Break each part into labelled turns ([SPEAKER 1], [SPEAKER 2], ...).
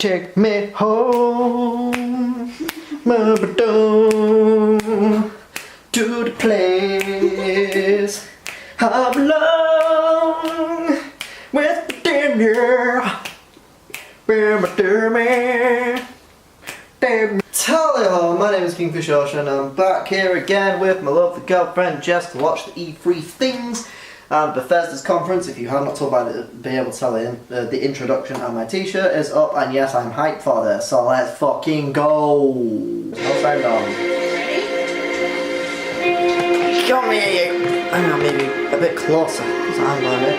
[SPEAKER 1] Take me home, to the place I belong with the dinner. Hello, my name is KingFishOcean and I'm back here again with my lovely girlfriend Jess to watch the E3 things and Bethesda's conference. If you have not told by be able to tell the introduction and my t-shirt is up, and yes, I'm hyped for this, so let's fucking go. No sound on. Come here, you. Hang on, maybe a bit closer, because I'm on it.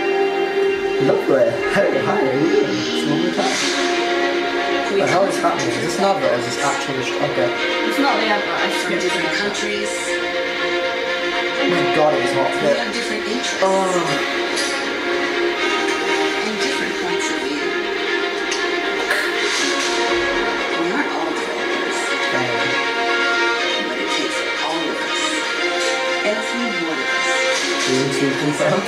[SPEAKER 1] Lovely. Hey, hi, it's lovely time. What the hell is happening? Is this an advert or is this actually okay?
[SPEAKER 2] It's not the advert, I just different countries.
[SPEAKER 1] Oh my god, it was hot
[SPEAKER 2] We
[SPEAKER 1] fit.
[SPEAKER 2] have different interests.
[SPEAKER 1] Oh.
[SPEAKER 2] And different points of view. We aren't all developers. But it takes all of us. Every one of us.
[SPEAKER 1] Being too confirmed.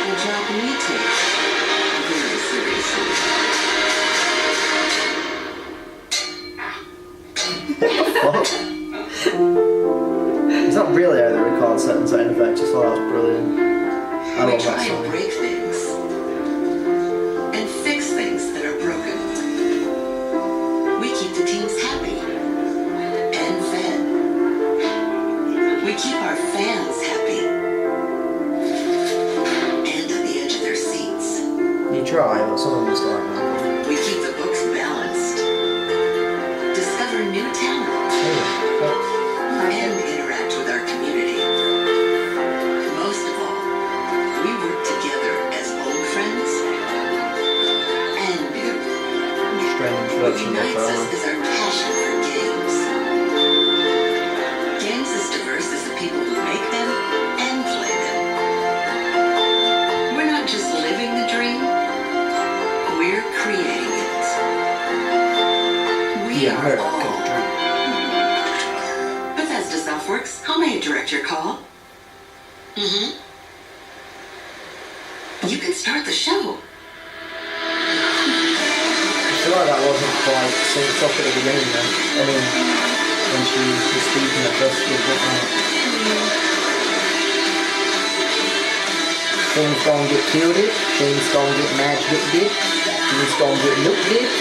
[SPEAKER 2] A job we take very seriously.
[SPEAKER 1] Is that really how they record certain sound effects? I thought that was brilliant. I
[SPEAKER 2] We
[SPEAKER 1] love
[SPEAKER 2] try
[SPEAKER 1] that
[SPEAKER 2] and
[SPEAKER 1] song.
[SPEAKER 2] break things and fix things that are broken. We keep the teams happy and fed. We keep our fans happy and at the edge of their seats.
[SPEAKER 1] You try, but some of them just like that.
[SPEAKER 2] We keep the books balanced, discover new talent, and interact with our community. Most of all, we work together as old friends and new.
[SPEAKER 1] Strange
[SPEAKER 2] What
[SPEAKER 1] introduction to
[SPEAKER 2] unites us
[SPEAKER 1] that.
[SPEAKER 2] is our passion for games. Games as diverse as the people who make them and play them. We're not just living the dream, we're creating it. We
[SPEAKER 1] Yeah,
[SPEAKER 2] are
[SPEAKER 1] very
[SPEAKER 2] all
[SPEAKER 1] good dream.
[SPEAKER 2] Bethesda Softworks. How may I direct your call? Mm-hmm. You can start the show.
[SPEAKER 1] I feel like that wasn't quite synced up at the beginning then. I mean, when she was speaking at first, it wasn't right. Things gonna get killed it, things gonna get matched with it, things gonna get looked at,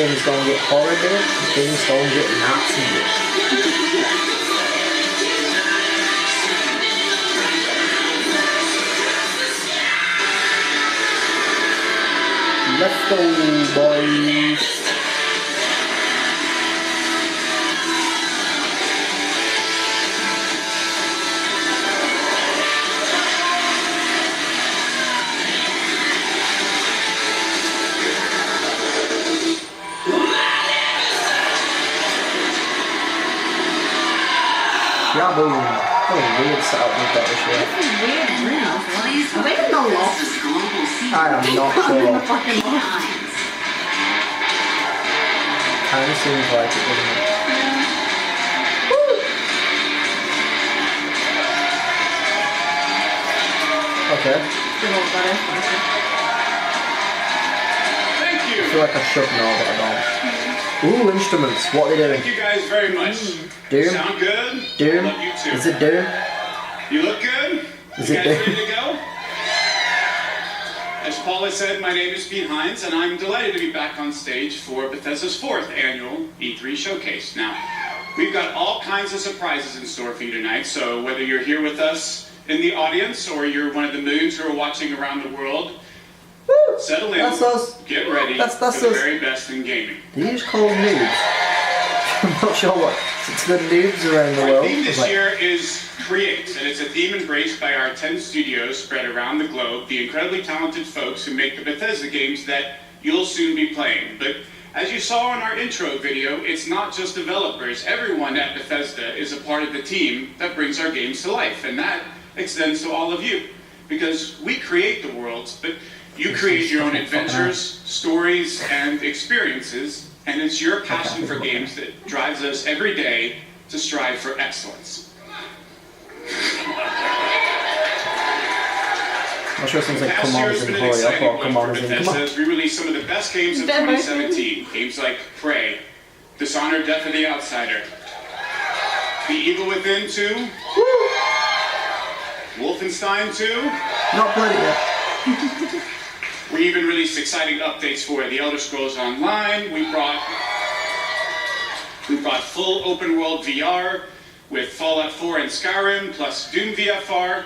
[SPEAKER 1] things gonna get horrible, things gonna get Nazi. Let's go, boys. Shaboom. What a weird setup we've got this year.
[SPEAKER 2] Weird dream. Are they in the loft?
[SPEAKER 1] I am not sure.
[SPEAKER 2] Fucking loft.
[SPEAKER 1] Kind of seems like it, doesn't it? Okay.
[SPEAKER 3] Thank
[SPEAKER 1] I
[SPEAKER 3] you.
[SPEAKER 1] feel like I should know, but I don't. Ooh, instruments. What are they doing?
[SPEAKER 3] Thank you guys very much.
[SPEAKER 1] Doom?
[SPEAKER 3] Sound good?
[SPEAKER 1] Doom?
[SPEAKER 3] I love you too.
[SPEAKER 1] Is it Doom?
[SPEAKER 3] You look good?
[SPEAKER 1] Is
[SPEAKER 3] you
[SPEAKER 1] it
[SPEAKER 3] guys
[SPEAKER 1] Doom?
[SPEAKER 3] ready to go? As Paula said, my name is Pete Hines, and I'm delighted to be back on stage for Bethesda's 4th annual E3 Showcase. Now, we've got all kinds of surprises in store for you tonight, so whether you're here with us in the audience or you're one of the millions who are watching around the world,
[SPEAKER 1] Woo!
[SPEAKER 3] settle in,
[SPEAKER 1] That's us.
[SPEAKER 3] get ready
[SPEAKER 1] That's
[SPEAKER 3] for the
[SPEAKER 1] us.
[SPEAKER 3] very best in gaming.
[SPEAKER 1] Do you just call them noobs? I'm not sure what. It's the noobs around the
[SPEAKER 3] Our
[SPEAKER 1] world.
[SPEAKER 3] theme
[SPEAKER 1] It's
[SPEAKER 3] this
[SPEAKER 1] like,
[SPEAKER 3] year is Create, and it's a theme embraced by our 10 studios spread around the globe, the incredibly talented folks who make the Bethesda games that you'll soon be playing. But as you saw in our intro video, it's not just developers. Everyone at Bethesda is a part of the team that brings our games to life, and that extends to all of you. Because we create the worlds, but you create your own adventures, stories, and experiences, and it's your passion for games that drives us every day to strive for excellence.
[SPEAKER 1] I'm sure things like
[SPEAKER 3] Past
[SPEAKER 1] come on
[SPEAKER 3] year
[SPEAKER 1] as
[SPEAKER 3] has
[SPEAKER 1] in
[SPEAKER 3] been an
[SPEAKER 1] hurry up
[SPEAKER 3] exciting
[SPEAKER 1] or
[SPEAKER 3] one
[SPEAKER 1] come on
[SPEAKER 3] for
[SPEAKER 1] as in come
[SPEAKER 3] Bethesda
[SPEAKER 1] on.
[SPEAKER 3] as we released some of the best games of 2017. Games like Prey, Dishonored: Death of the Outsider, The Evil Within 2, Wolfenstein 2.
[SPEAKER 1] Not played it yet.
[SPEAKER 3] We even released exciting updates for The Elder Scrolls Online. We brought full open world VR with Fallout 4 and Skyrim, plus Doom VFR,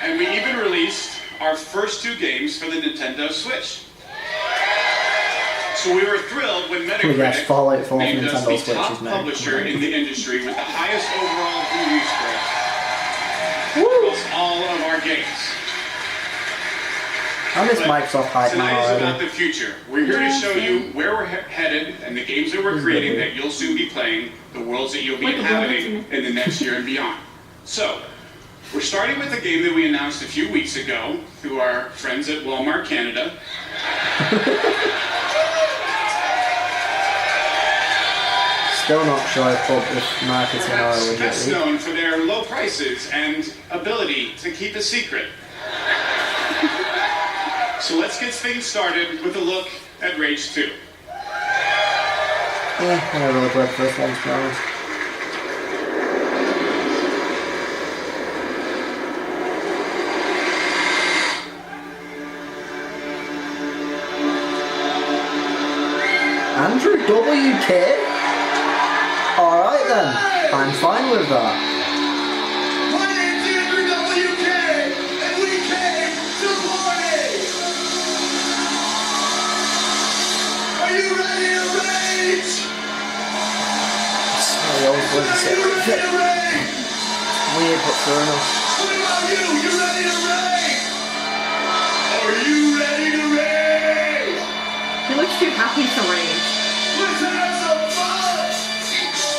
[SPEAKER 3] and we even released our first 2 games for the Nintendo Switch. So we were thrilled when
[SPEAKER 1] Yes,
[SPEAKER 3] Metacritic
[SPEAKER 1] Fallout 4
[SPEAKER 3] named us
[SPEAKER 1] Nintendo
[SPEAKER 3] the
[SPEAKER 1] Switch
[SPEAKER 3] top
[SPEAKER 1] is made.
[SPEAKER 3] publisher in the industry with the highest overall review score across all of our games.
[SPEAKER 1] I miss
[SPEAKER 3] But
[SPEAKER 1] Microsoft hype now
[SPEAKER 3] tonight is about
[SPEAKER 1] already.
[SPEAKER 3] the future. We're here to show you where we're headed and the games that we're creating that you'll soon be playing, the worlds that you'll be inhabiting in the next year and beyond. So, we're starting with a game that we announced a few weeks ago through our friends at Walmart Canada.
[SPEAKER 1] Still not sure if marketing or
[SPEAKER 3] Perhaps
[SPEAKER 1] legit.
[SPEAKER 3] best known for their low prices and ability to keep a secret. So let's get things started with a look at Rage 2.
[SPEAKER 1] Yeah, I never really played the first one, to be honest. Andrew WK? Alright then, I'm fine with that.
[SPEAKER 4] My name's Andrew WK, and we came to party! Are you ready to rage?
[SPEAKER 1] I always wanted to say
[SPEAKER 4] Are you ready
[SPEAKER 1] it.
[SPEAKER 4] to rage?
[SPEAKER 1] Weird, but fair enough.
[SPEAKER 4] What about you? You ready to rage? Are you ready to rage?
[SPEAKER 5] He looks too happy to rage.
[SPEAKER 4] Let's have some fun!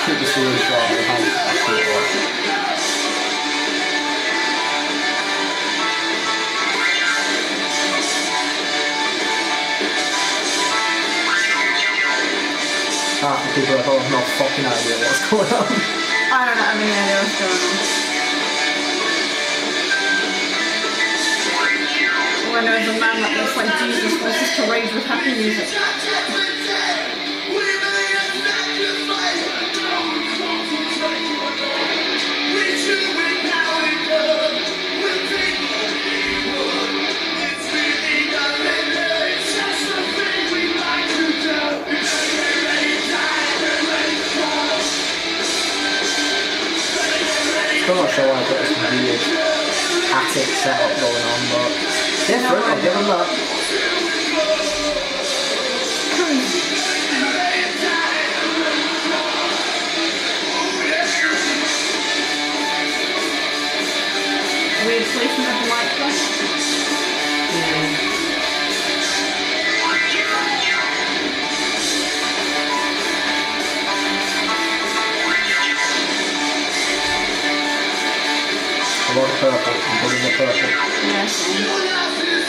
[SPEAKER 1] Keep the series short behind the keyboard. Half the people have no fucking idea what's going on.
[SPEAKER 5] I don't have any idea what's going on. All I know is a man that looks like Jesus wants us to rage with happy music.
[SPEAKER 1] Still not sure why I've got this weird attic setup going on, but different, I'll give them that.
[SPEAKER 5] Weird placement of the light flash.
[SPEAKER 1] A lot of purple, I'm putting the purple.
[SPEAKER 5] Yes.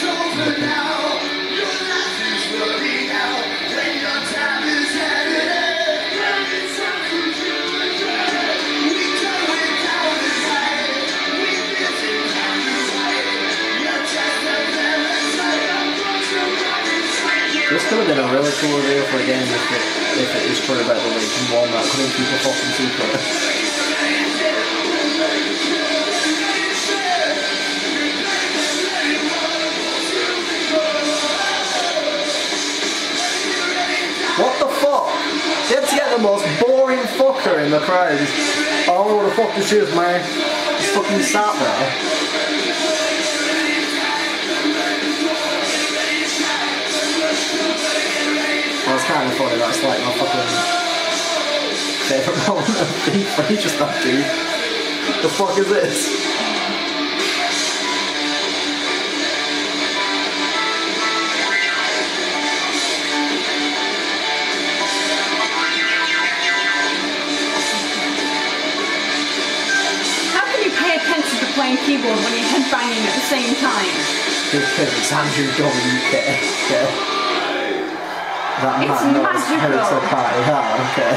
[SPEAKER 1] This could have been a really cool reveal for a game if it is true about the leak and one that couldn't keep a fucking secret. What the fuck? They had to get the most boring fucker in the crowd. Oh, what the fuck this is, man? Just fucking sat there. Well, it's kind of funny, that's like my fucking favourite moment of FIFA, just that dude. The fuck is this?
[SPEAKER 5] How can you pay attention to playing keyboard when you're headbanging at the same time?
[SPEAKER 1] Because it's Andrew WK. Okay. That
[SPEAKER 5] It's
[SPEAKER 1] man knows how
[SPEAKER 5] magical.
[SPEAKER 1] to party hard, okay.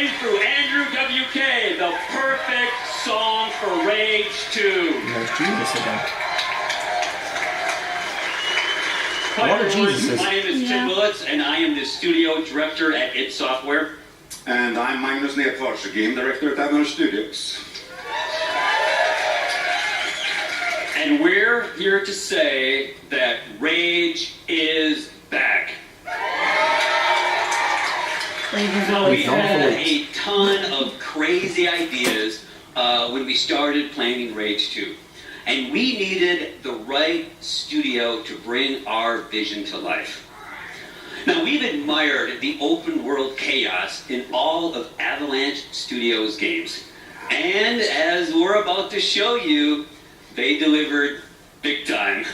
[SPEAKER 6] playing through Andrew WK, the perfect song for Rage 2.
[SPEAKER 1] There's Jesus again.
[SPEAKER 6] Hi
[SPEAKER 1] What are
[SPEAKER 6] everyone,
[SPEAKER 1] Jesuses?
[SPEAKER 6] my name is Tim Willits, and I am the studio director at id Software.
[SPEAKER 7] And I'm Magnus Nedfors, game director at Avalanche Studios.
[SPEAKER 6] And we're here to say that Rage is back. Now, we had a ton of crazy ideas when we started planning Rage 2. And we needed the right studio to bring our vision to life. Now, we've admired the open world chaos in all of Avalanche Studios games. And as we're about to show you, they delivered big time.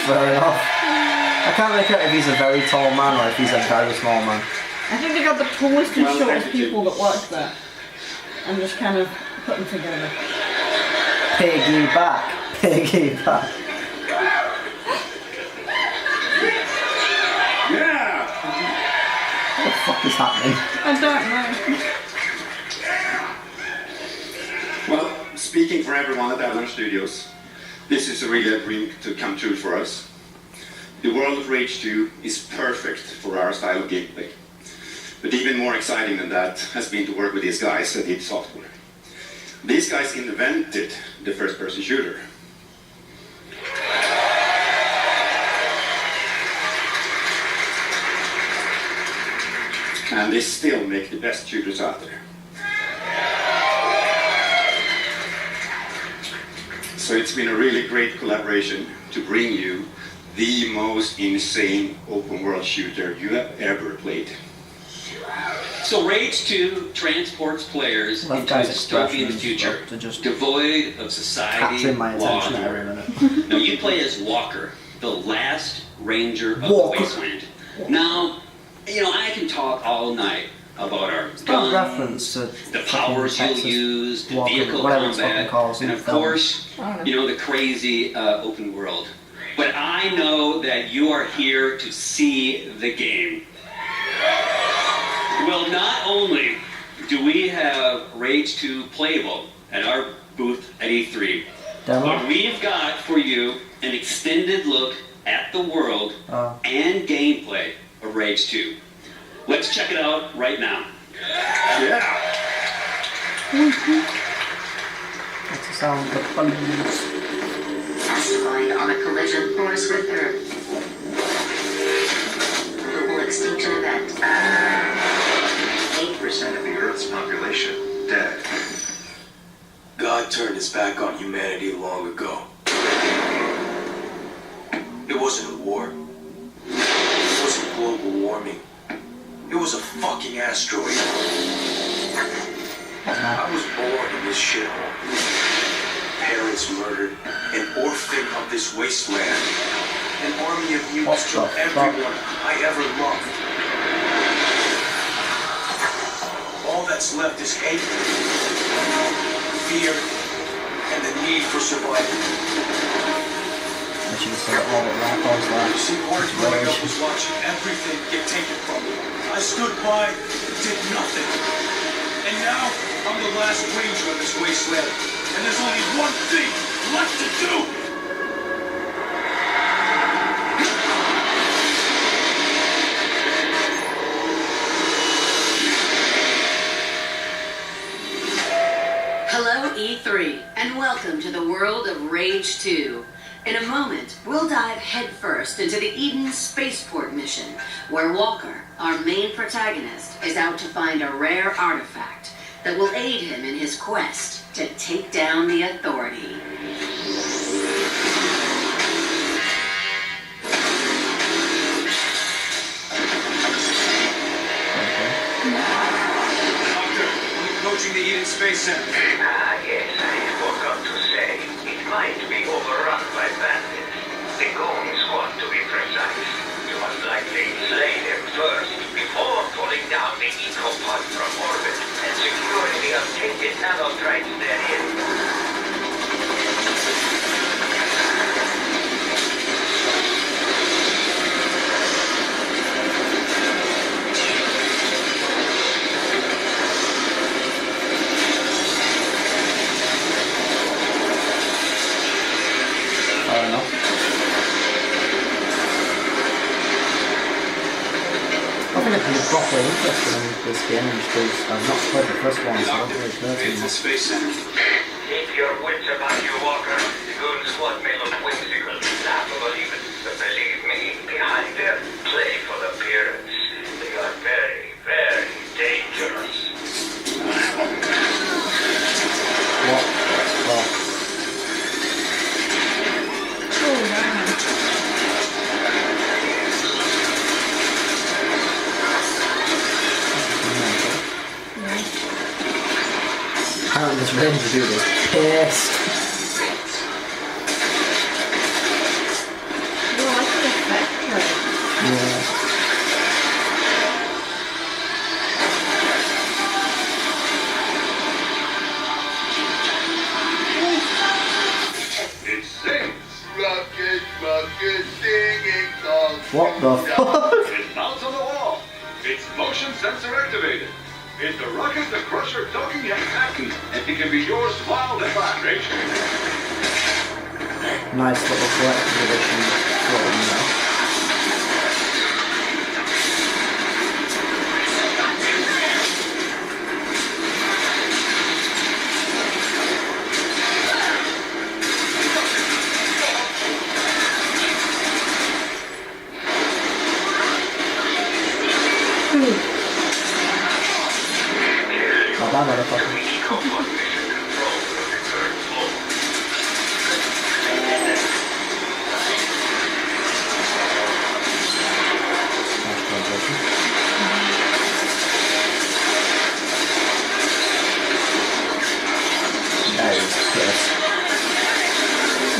[SPEAKER 1] Fair enough. I can't make out if he's a very tall man or if he's a very small man.
[SPEAKER 5] I think they got the tallest and shortest people that worked there. And just kind of put them together.
[SPEAKER 1] Piggyback. Piggyback.
[SPEAKER 7] Yeah!
[SPEAKER 1] What the fuck is happening?
[SPEAKER 5] I don't know.
[SPEAKER 7] Well, speaking for everyone at Avalanche Studios, this is really a dream to come true for us. The world of Rage 2 is perfect for our style of gameplay. But even more exciting than that has been to work with these guys at id Software. These guys invented the first-person shooter. And they still make the best shooters out there. So it's been a really great collaboration to bring you the most insane open world shooter you have ever played.
[SPEAKER 6] So Rage 2 transports players
[SPEAKER 1] Love
[SPEAKER 6] into a
[SPEAKER 1] guy's
[SPEAKER 6] dystopian
[SPEAKER 1] expressions
[SPEAKER 6] future,
[SPEAKER 1] to just
[SPEAKER 6] devoid of society,
[SPEAKER 1] capturing my
[SPEAKER 6] law,
[SPEAKER 1] attention
[SPEAKER 6] and
[SPEAKER 1] every
[SPEAKER 6] order.
[SPEAKER 1] minute.
[SPEAKER 6] Now you play as Walker, the last ranger of
[SPEAKER 1] Walker.
[SPEAKER 6] the wasteland. Now, you know, I can talk all night about our
[SPEAKER 1] Got a
[SPEAKER 6] guns,
[SPEAKER 1] reference to
[SPEAKER 6] the powers you'll
[SPEAKER 1] Texas
[SPEAKER 6] use, the
[SPEAKER 1] Walker,
[SPEAKER 6] vehicle
[SPEAKER 1] whatever it's fucking
[SPEAKER 6] combat,
[SPEAKER 1] called in
[SPEAKER 6] and
[SPEAKER 1] the
[SPEAKER 6] of
[SPEAKER 1] film.
[SPEAKER 6] course, you know, the crazy open world. But I know that you are here to see the game. Well, not only do we have Rage 2 playable at our booth at E3,
[SPEAKER 1] Demo?
[SPEAKER 6] but we've got for you an extended look at the world
[SPEAKER 1] Oh.
[SPEAKER 6] and gameplay of Rage 2. Let's check it out right now.
[SPEAKER 7] Yeah!
[SPEAKER 1] That's the sound of the police.
[SPEAKER 2] Asteroid on a collision course with Earth. Global extinction event.
[SPEAKER 8] 8% of the Earth's population dead.
[SPEAKER 4] God turned his back on humanity long ago. It wasn't a war. It wasn't global warming. It was a fucking asteroid. I was born in this shithole. Parents murdered, an orphan of this wasteland. An army of mutants killed everyone I ever loved. All that's left is hate, fear, and the need for survival.
[SPEAKER 1] I should have said it all but Rappos
[SPEAKER 4] You
[SPEAKER 1] left.
[SPEAKER 4] see, part of growing up was watching everything get taken from me. I stood by, did nothing. And now, I'm the last ranger of this wasteland. And there's only one thing left to do!
[SPEAKER 2] Hello, E3, and welcome to the world of Rage 2. In a moment, we'll dive headfirst into the Eden spaceport mission, where Walker, our main protagonist, is out to find a rare artifact that will aid him in his quest to take down the Authority.
[SPEAKER 4] Doctor, I'm approaching the Eden Space Center.
[SPEAKER 8] Yes, I forgot to say. It might be overrun by bandits. The goons want to be precise. You must likely slay them first before pulling down the ecopod from orbit and securing the untainted nanotrites therein.
[SPEAKER 1] properly interested in this game just because I've not played the first one, so I don't really care too
[SPEAKER 4] Faithful
[SPEAKER 1] much.
[SPEAKER 4] Space Center.
[SPEAKER 8] Keep your wits about you, Walker. The goon squad may look whimsical, laughable even, but believe me, behind their playful appearance, they are very, very dangerous.
[SPEAKER 1] What? Oh.
[SPEAKER 5] Oh, wow.
[SPEAKER 1] Apparently this Ranger dude is pissed.
[SPEAKER 5] Well, I can affect her.
[SPEAKER 1] Yeah.
[SPEAKER 8] It sings. Rocket, rocket, singing songs.
[SPEAKER 1] What the fuck?
[SPEAKER 9] It mounts on the wall. It's motion sensor activated. It's the Rocket the Crusher talking head patent, and it can be yours wild and free.
[SPEAKER 1] Nice little collector's edition floating there. Not bad, motherfucker. That is pissed.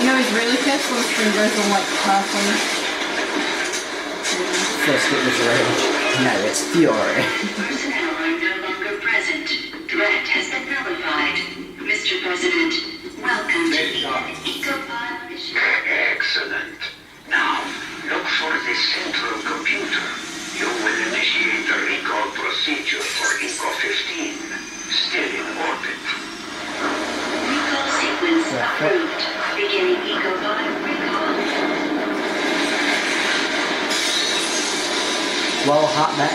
[SPEAKER 5] You know he's really pissed when Spring goes on like halfway.
[SPEAKER 1] First it was rage, now it's fury.
[SPEAKER 2] Personnel are no longer present. Threat has been nullified. Mr. President, welcome to the EcoPod mission.
[SPEAKER 8] Excellent. Now, look for the central computer. You will initiate the recall procedure for Eco-15. Still in orbit.
[SPEAKER 2] Recall sequence approved. Beginning EcoPod recall.
[SPEAKER 1] Well, hot man.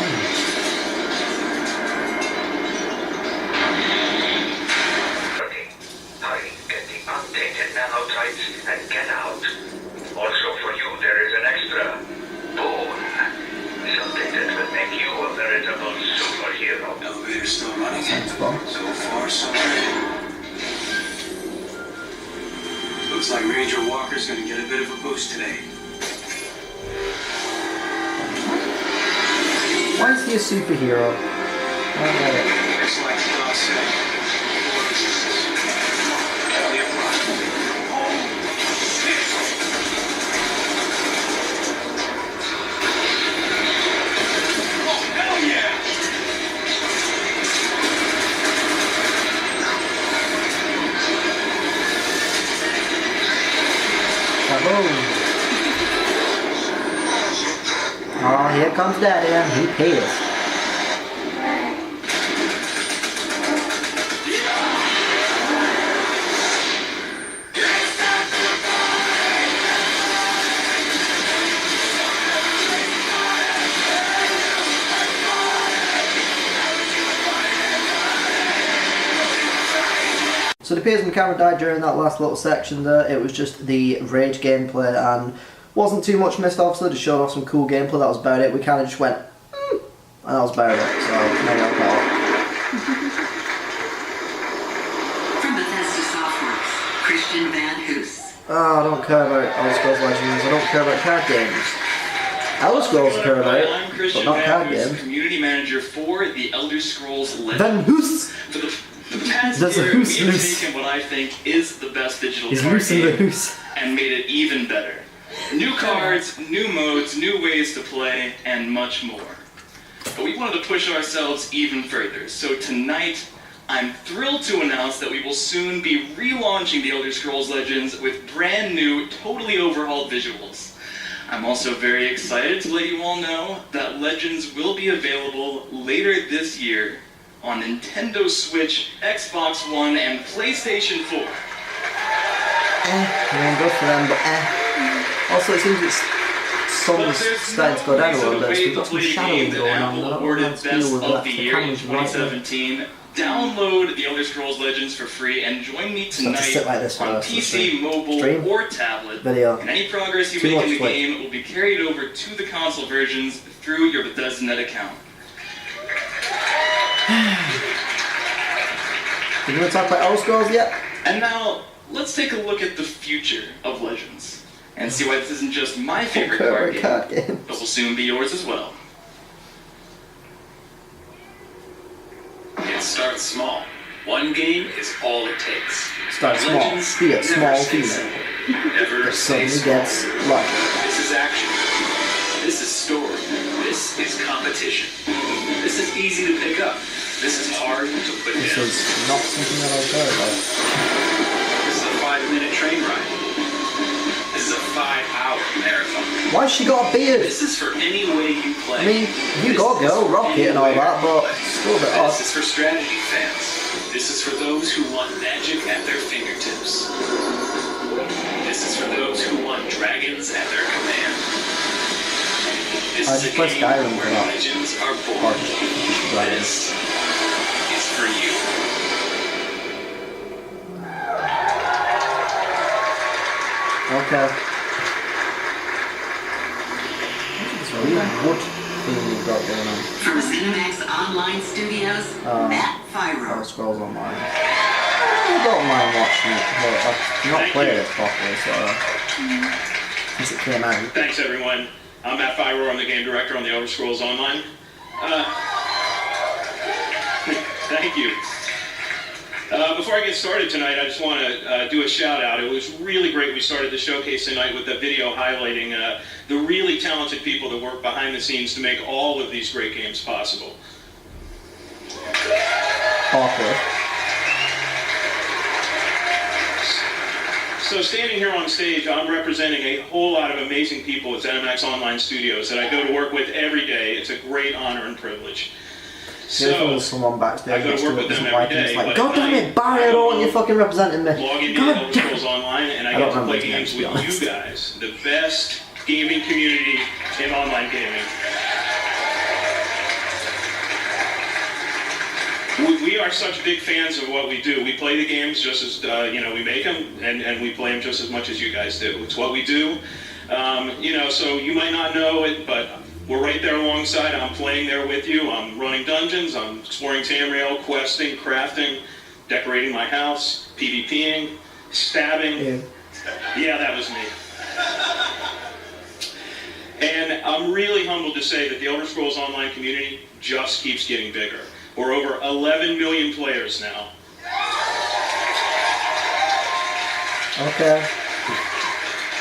[SPEAKER 8] Hurry, get the updated nanotypes and get out. Also for you, there is an extra bone. Something that will make you a veritable superhero.
[SPEAKER 4] Elevator still running.
[SPEAKER 1] Thanks, Bob.
[SPEAKER 4] So far, so good. Looks like Ranger Walker's gonna get a bit of a boost today.
[SPEAKER 1] Why is he a superhero? I don't get it.
[SPEAKER 4] Looks like Scott said. Only approximately. Oh, shit! Oh, hell yeah!
[SPEAKER 1] Kaboom! Oh, here comes Daddy. He pissed. So it appears my camera died during that last little section there. It was just the Rage gameplay and wasn't too much missed obviously, just showed off some cool gameplay, that was about it. We kind of just went, and that was about it, so maybe I'll call it.
[SPEAKER 2] From Bethesda Softworks, Christian Van Hoos.
[SPEAKER 1] Oh, I don't care about Elder Scrolls Legends, I don't care about card games. Elder Scrolls I care about,
[SPEAKER 10] I'm Christian
[SPEAKER 1] but not card
[SPEAKER 10] Van Hoos,
[SPEAKER 1] games.
[SPEAKER 10] Community Manager for the Elder Scrolls Legends.
[SPEAKER 1] Van Hoos!
[SPEAKER 10] For the past
[SPEAKER 1] There's a
[SPEAKER 10] year,
[SPEAKER 1] Hoos
[SPEAKER 10] we have
[SPEAKER 1] loose.
[SPEAKER 10] taken what I think is the best digital
[SPEAKER 1] He's
[SPEAKER 10] card
[SPEAKER 1] loose in the
[SPEAKER 10] game
[SPEAKER 1] Hoos.
[SPEAKER 10] and made it even better. New cards, new modes, new ways to play, and much more. But we wanted to push ourselves even further, so tonight I'm thrilled to announce that we will soon be relaunching the Elder Scrolls Legends with brand new, totally overhauled visuals. I'm also very excited to let you all know that Legends will be available later this year on Nintendo Switch, Xbox One, and PlayStation 4.
[SPEAKER 1] I mean, good for them, but Also, it seems it's sun's starting to go down a little bit, so we've got some shadowing going on. I don't know how to deal with that. The camera's right there.
[SPEAKER 10] 2017. Download The Elder Scrolls Legends for free and join me tonight on PC, mobile, or tablet.
[SPEAKER 1] Video.
[SPEAKER 10] And any progress you make in the game will be carried over to the console versions through your Bethesda account.
[SPEAKER 1] You want to talk about Elder Scrolls yet?
[SPEAKER 10] And now, let's take a look at the future of Legends and see why this isn't just my favorite card game, but will soon be yours as well.
[SPEAKER 11] It starts small. One game is all it takes.
[SPEAKER 1] Start small. Be a small female.
[SPEAKER 11] Never
[SPEAKER 1] suddenly gets larger.
[SPEAKER 11] This is action. This is story. This is competition. This is easy to pick up. This is hard to put down.
[SPEAKER 1] This is not something that I've heard about.
[SPEAKER 11] This is a 5-minute train ride. This is a 5-hour marathon.
[SPEAKER 1] Why's she got a beard?
[SPEAKER 11] This is for any way you play.
[SPEAKER 1] I mean, you got Go, Rocket and all that, but still a bit odd.
[SPEAKER 11] This is for strategy fans. This is for those who want magic at their fingertips. This is for those who want dragons at their command. This is a game where legends are born. This is for you.
[SPEAKER 1] Okay. What thing you've got going on?
[SPEAKER 2] From Cinemax Online Studios, Matt Fyro.
[SPEAKER 1] Elder Scrolls Online. I don't mind watching it, but I've not played it properly, so since it came out.
[SPEAKER 3] Thanks, everyone. I'm Matt Fyro. I'm the game director on the Elder Scrolls Online. Thank you. Before I get started tonight, I just want to do a shout out. It was really great. We started the showcase tonight with a video highlighting the really talented people that work behind the scenes to make all of these great games possible.
[SPEAKER 1] Awkward.
[SPEAKER 3] So standing here on stage, I'm representing a whole lot of amazing people at ZeniMax Online Studios that I go to work with every day. It's a great honor and privilege.
[SPEAKER 1] So, someone backstage
[SPEAKER 3] I go to work with them every day.
[SPEAKER 1] Like, God damn it, Barry, I don't want you fucking representing me.
[SPEAKER 3] Log into Elder Scrolls Online and I get to play games with you guys, the best gaming community in online gaming. We are such big fans of what we do. We play the games just as, we make them, and we play them just as much as you guys do. It's what we do. So you might not know it, but we're right there alongside. I'm playing there with you. I'm running dungeons. I'm exploring Tamriel, questing, crafting, decorating my house, PvPing, stabbing. Yeah, that was me. And I'm really humbled to say that the Elder Scrolls Online community just keeps getting bigger. We're over 11 million players now.
[SPEAKER 1] Okay.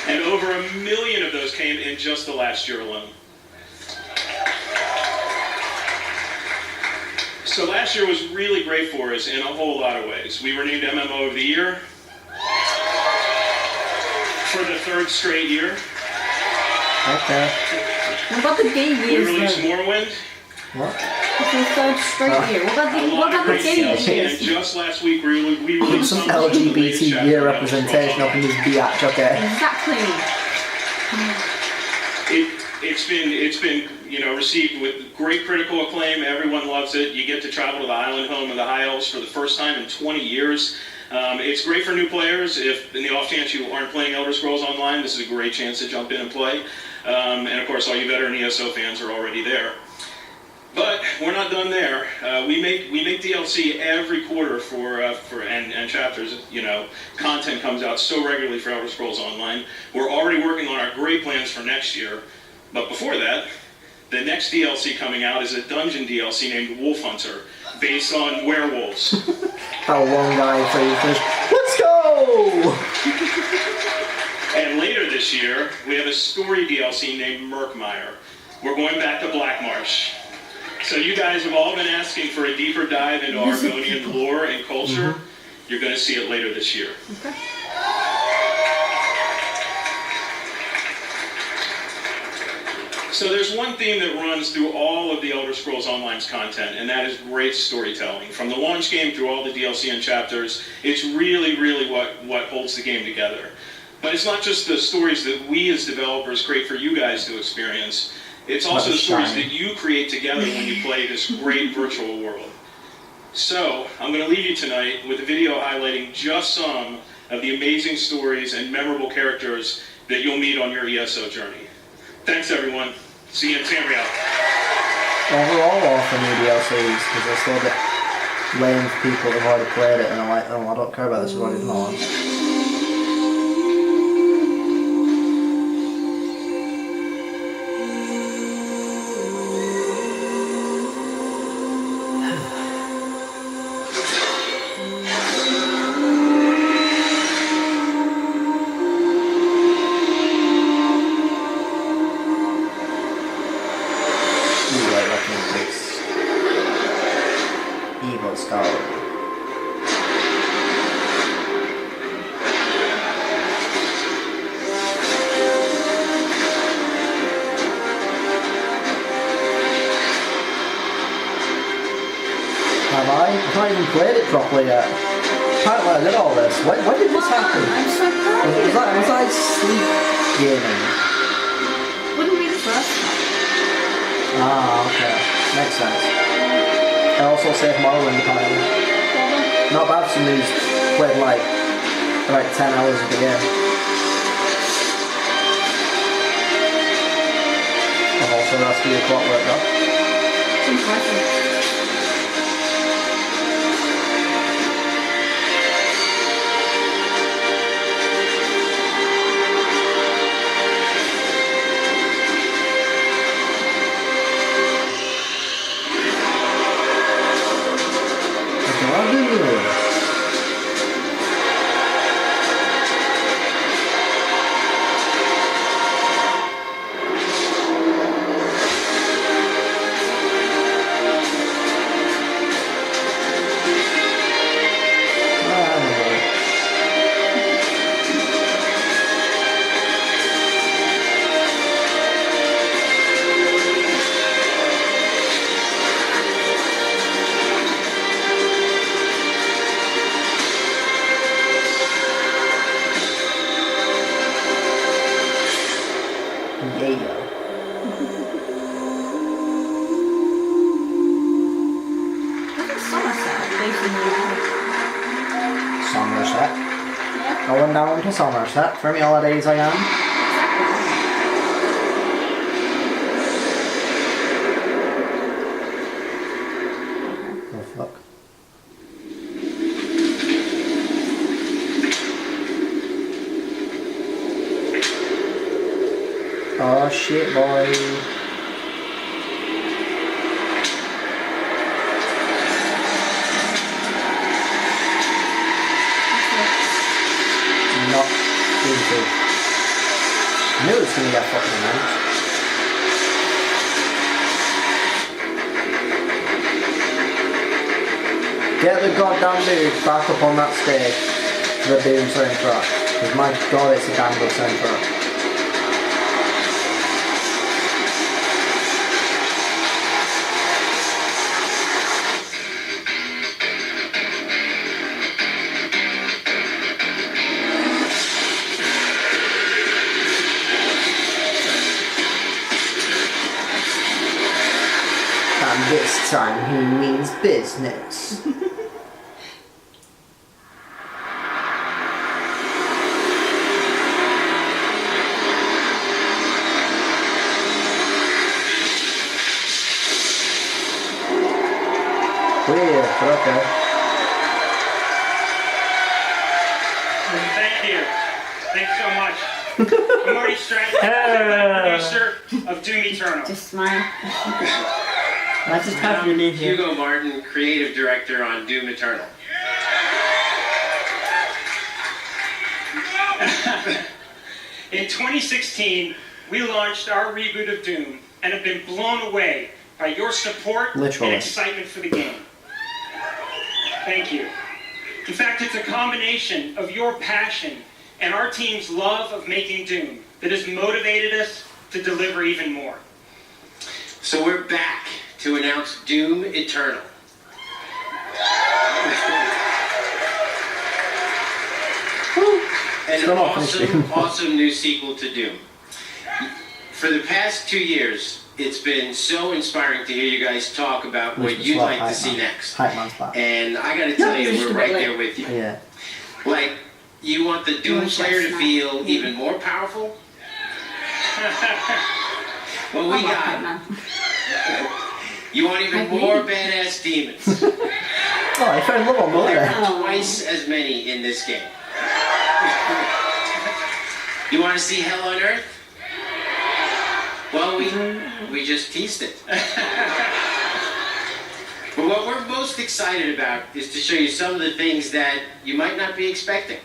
[SPEAKER 3] And over 1 million of those came in just the last year alone. So last year was really great for us in a whole lot of ways. We were named MMO of the Year for the 3rd straight year.
[SPEAKER 1] Okay.
[SPEAKER 5] What about the game
[SPEAKER 3] We released Morrowind.
[SPEAKER 1] What?
[SPEAKER 5] It's the 3rd straight year. What about the game
[SPEAKER 3] And just last week we released
[SPEAKER 1] some LGBT year representation up in this biatch, okay?
[SPEAKER 5] Exactly.
[SPEAKER 3] It's been received with great critical acclaim. Everyone loves it. You get to travel to the island home of the High Elves for the first time in 20 years. It's great for new players. If in the off chance you aren't playing Elder Scrolls Online, this is a great chance to jump in and play. And of course, all you veteran ESO fans are already there. But we're not done there. We make DLC every quarter and chapters. Content comes out so regularly for Elder Scrolls Online. We're already working on our great plans for next year. But before that, the next DLC coming out is a dungeon DLC named Wolf Hunter, based on werewolves.
[SPEAKER 1] How one guy finished. Let's go!
[SPEAKER 3] And later this year, we have a story DLC named Murkmire. We're going back to Blackmarsh. So you guys have all been asking for a deeper dive into Argonian lore and culture. You're going to see it later this year.
[SPEAKER 5] Okay.
[SPEAKER 3] So there's one theme that runs through all of the Elder Scrolls Online's content, and that is great storytelling. From the launch game through all the DLC and chapters, it's really, really what holds the game together.
[SPEAKER 9] But it's not just the stories that we as developers create for you guys to experience. It's also the stories that you create together when you play this great virtual world. So, I'm going to leave you tonight with a video highlighting just some of the amazing stories and memorable characters that you'll meet on your ESO journey. Thanks, everyone. See you in Tamriel.
[SPEAKER 1] Overall, off the new DLCs, because they're still a bit lame for people who've already played it and are like, oh, I don't care about this, I've already done all this. Evil Skull. Have I? I've not even played it properly yet. Apparently I did all this. When did this happen?
[SPEAKER 5] I'm so proud of you.
[SPEAKER 1] Was I sleep gaming?
[SPEAKER 5] Wouldn't be the first time.
[SPEAKER 1] Ah, okay. Makes sense. I also saved Morrowind apparently. Not bad for somebody who's played like 10 hours of the game. I've also rescued a clockwork dog.
[SPEAKER 5] It's impressive. Somerset.
[SPEAKER 1] Somerset. Going down to Somerset for my holidays I am. Oh fuck. Oh shit boy. Not into. I knew it was gonna get fucking announced. Get the goddamn dude back up on that stage for the Doom soundtrack. Because my god, it's a damn good soundtrack. And this time he means business. Weird, but okay.
[SPEAKER 12] Thank you. Thanks so much. I'm Marty Stratton, producer of Doom Eternal.
[SPEAKER 5] Just smile. That's just how you live here.
[SPEAKER 13] Hugo Martin, creative director on Doom Eternal.
[SPEAKER 12] In 2016, we launched our reboot of Doom and have been blown away by your support
[SPEAKER 1] Literally.
[SPEAKER 12] and excitement for the game. Thank you. In fact, it's a combination of your passion and our team's love of making Doom that has motivated us to deliver even more.
[SPEAKER 13] So we're back to announce Doom Eternal. And
[SPEAKER 1] Still not finished Doom.
[SPEAKER 13] awesome new sequel to Doom. For the past 2 years, it's been so inspiring to hear you guys talk about what you'd like to see next.
[SPEAKER 1] Hype Man's back.
[SPEAKER 13] And I gotta tell you, we're right there with you.
[SPEAKER 1] Yeah.
[SPEAKER 13] Like, you want the Doom Slayer to feel even more powerful? Well, we got it. You want even more badass demons?
[SPEAKER 1] Oh, I found love on
[SPEAKER 13] There
[SPEAKER 1] there.
[SPEAKER 13] are twice as many in this game. You want to see hell on earth? Well, we just teased it. But what we're most excited about is to show you some of the things that you might not be expecting.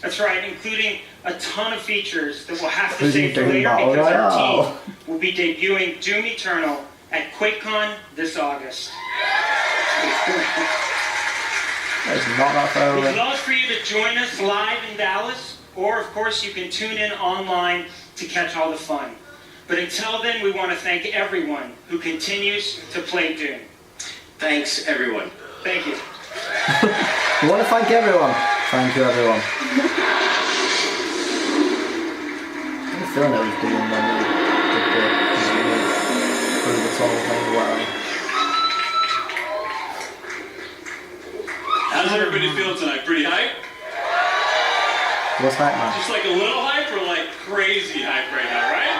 [SPEAKER 12] That's right, including a ton of features that we'll have to
[SPEAKER 1] Including
[SPEAKER 12] save for
[SPEAKER 1] Doom
[SPEAKER 12] later
[SPEAKER 1] Battle
[SPEAKER 12] because our
[SPEAKER 1] Royale.
[SPEAKER 12] team will be debuting Doom Eternal at QuakeCon this August.
[SPEAKER 1] That is not that far
[SPEAKER 12] We'd
[SPEAKER 1] away.
[SPEAKER 12] love for you to join us live in Dallas, or of course you can tune in online to catch all the fun. But until then, we want to thank everyone who continues to play Doom.
[SPEAKER 13] Thanks, everyone.
[SPEAKER 12] Thank you.
[SPEAKER 1] We want to thank everyone. Thank you, everyone. I have a feeling it was Doom when we did through the whole thing well.
[SPEAKER 9] How's everybody feeling tonight? Pretty hype?
[SPEAKER 1] What's that, man?
[SPEAKER 9] Just like a little hype or like crazy hype right now, right?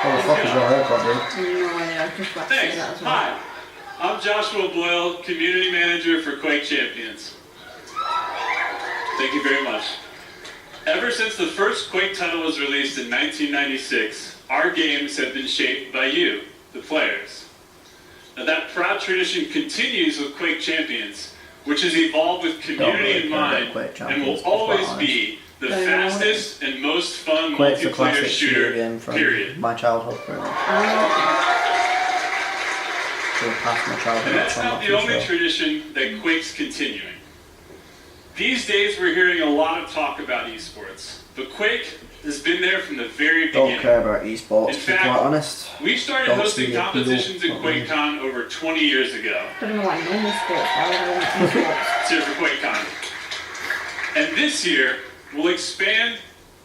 [SPEAKER 1] What the fuck is your haircut, dude?
[SPEAKER 5] No idea, I was just about to say
[SPEAKER 9] Thanks.
[SPEAKER 5] that as well.
[SPEAKER 9] Hi. I'm Joshua Boyle, Community Manager for Quake Champions. Thank you very much. Ever since the first Quake title was released in 1996, our games have been shaped by you, the players. Now that proud tradition continues with Quake Champions, which has evolved with community in mind and will always be the fastest and most fun
[SPEAKER 1] Quake's a
[SPEAKER 9] multiplayer
[SPEAKER 1] classic shooter
[SPEAKER 9] shooter,
[SPEAKER 1] game from
[SPEAKER 9] period.
[SPEAKER 1] my childhood, pretty much. So past my childhood.
[SPEAKER 9] And that's
[SPEAKER 1] so I'm
[SPEAKER 9] not
[SPEAKER 1] not
[SPEAKER 9] the
[SPEAKER 1] too
[SPEAKER 9] only
[SPEAKER 1] sure.
[SPEAKER 9] tradition that Quake's continuing. These days we're hearing a lot of talk about esports, but Quake has been there from the very beginning.
[SPEAKER 1] Don't care about esports,
[SPEAKER 9] In
[SPEAKER 1] to be
[SPEAKER 9] fact,
[SPEAKER 1] quite honest.
[SPEAKER 9] We started
[SPEAKER 1] Don't
[SPEAKER 9] hosting
[SPEAKER 1] see the appeal.
[SPEAKER 9] competitions at QuakeCon over 20 years ago.
[SPEAKER 5] I don't know why normal sports. Why would I want esports?
[SPEAKER 9] It's here for QuakeCon. And this year, we'll expand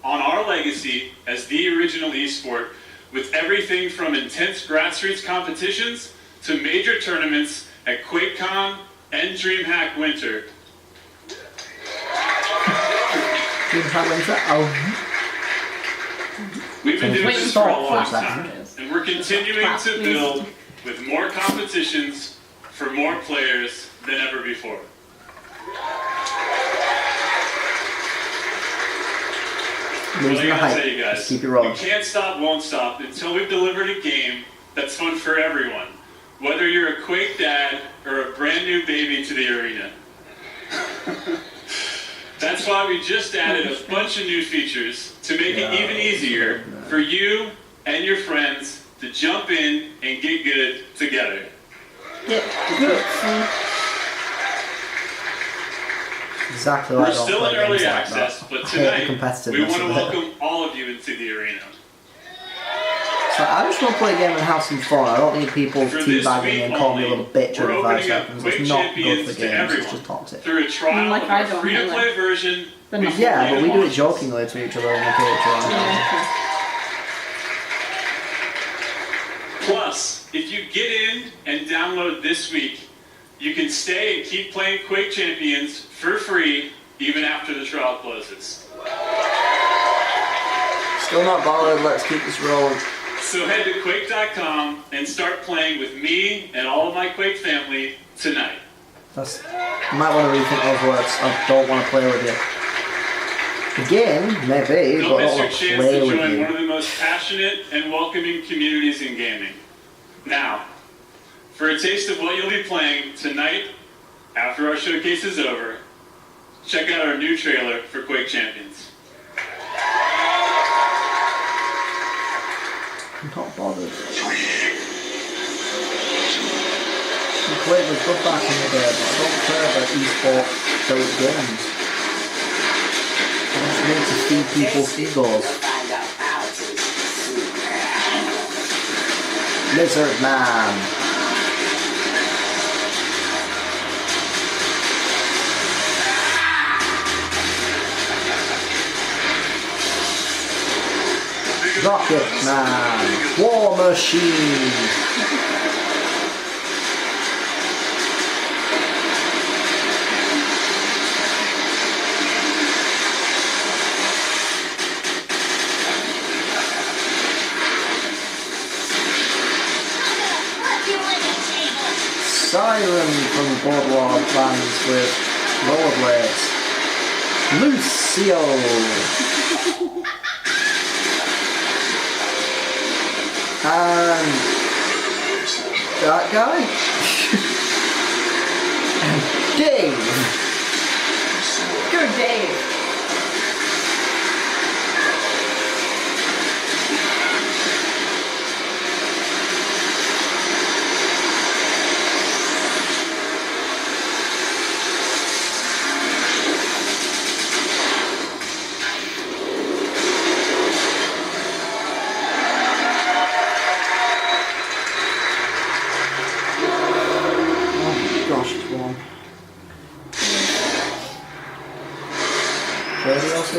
[SPEAKER 9] on our legacy as the original esport with everything from intense grassroots competitions to major tournaments at QuakeCon and DreamHack Winter.
[SPEAKER 1] DreamHack Winter? Oh.
[SPEAKER 9] We've been doing this for a long
[SPEAKER 1] Stop for a
[SPEAKER 9] time,
[SPEAKER 1] second.
[SPEAKER 9] and we're continuing to build with more competitions for more players than ever before. What
[SPEAKER 1] Losing
[SPEAKER 9] I
[SPEAKER 1] the
[SPEAKER 9] gotta
[SPEAKER 1] hype.
[SPEAKER 9] tell you guys,
[SPEAKER 1] Just keep it rolling.
[SPEAKER 9] we can't stop, won't stop until we've delivered a game that's fun for everyone, whether you're a Quake dad or a brand new baby to the arena. That's why we just added a bunch of new features to make it even easier for you and your friends to jump in and get good together.
[SPEAKER 5] Get good.
[SPEAKER 1] Exactly like
[SPEAKER 9] We're still in early access, but tonight we want to
[SPEAKER 1] of it.
[SPEAKER 9] welcome all of you into the arena.
[SPEAKER 1] So I just want to play a game and have some fun. I don't need people
[SPEAKER 9] For this
[SPEAKER 1] teabagging me
[SPEAKER 9] week
[SPEAKER 1] and calling me a
[SPEAKER 9] only,
[SPEAKER 1] little bitch
[SPEAKER 9] we're
[SPEAKER 1] every 5
[SPEAKER 9] opening up
[SPEAKER 1] seconds.
[SPEAKER 9] Quake
[SPEAKER 1] It's not good
[SPEAKER 9] Champions
[SPEAKER 1] for
[SPEAKER 9] to
[SPEAKER 1] games, it's
[SPEAKER 9] everyone
[SPEAKER 1] just toxic.
[SPEAKER 9] through a trial
[SPEAKER 5] Like
[SPEAKER 9] of
[SPEAKER 5] I
[SPEAKER 9] our
[SPEAKER 5] don't
[SPEAKER 9] free-to-play
[SPEAKER 5] either.
[SPEAKER 9] version.
[SPEAKER 5] But not-
[SPEAKER 9] before
[SPEAKER 1] Yeah, but we do it
[SPEAKER 9] launches.
[SPEAKER 1] jokingly to each other on the Patreon.
[SPEAKER 5] Yeah,
[SPEAKER 9] Plus, if you get in and download this week, you can stay and keep playing Quake Champions for free even after the trial closes.
[SPEAKER 1] Still not bothered, let's keep this rolling.
[SPEAKER 9] So head to Quake.com and start playing with me and all of my Quake family tonight.
[SPEAKER 1] That's, you might want to rethink those words. I don't want to play with you. Again, maybe,
[SPEAKER 9] Don't
[SPEAKER 1] but I
[SPEAKER 9] miss
[SPEAKER 1] don't
[SPEAKER 9] your
[SPEAKER 1] want to
[SPEAKER 9] chance
[SPEAKER 1] play
[SPEAKER 9] to
[SPEAKER 1] with
[SPEAKER 9] join
[SPEAKER 1] you.
[SPEAKER 9] one of the most passionate and welcoming communities in gaming. Now, for a taste of what you'll be playing tonight after our showcase is over, check out our new trailer for Quake Champions.
[SPEAKER 1] I'm not bothered. Quake was good back in the day, but I don't care about esports built games. I just need to feed people seagulls. Lizard Man. Rocket Man, War Machine. Siren from Boardwalk Bands with rollerblades. Lucio. And that guy. And Dave.
[SPEAKER 5] Go Dave.
[SPEAKER 1] Gosh, it's warm. DLC?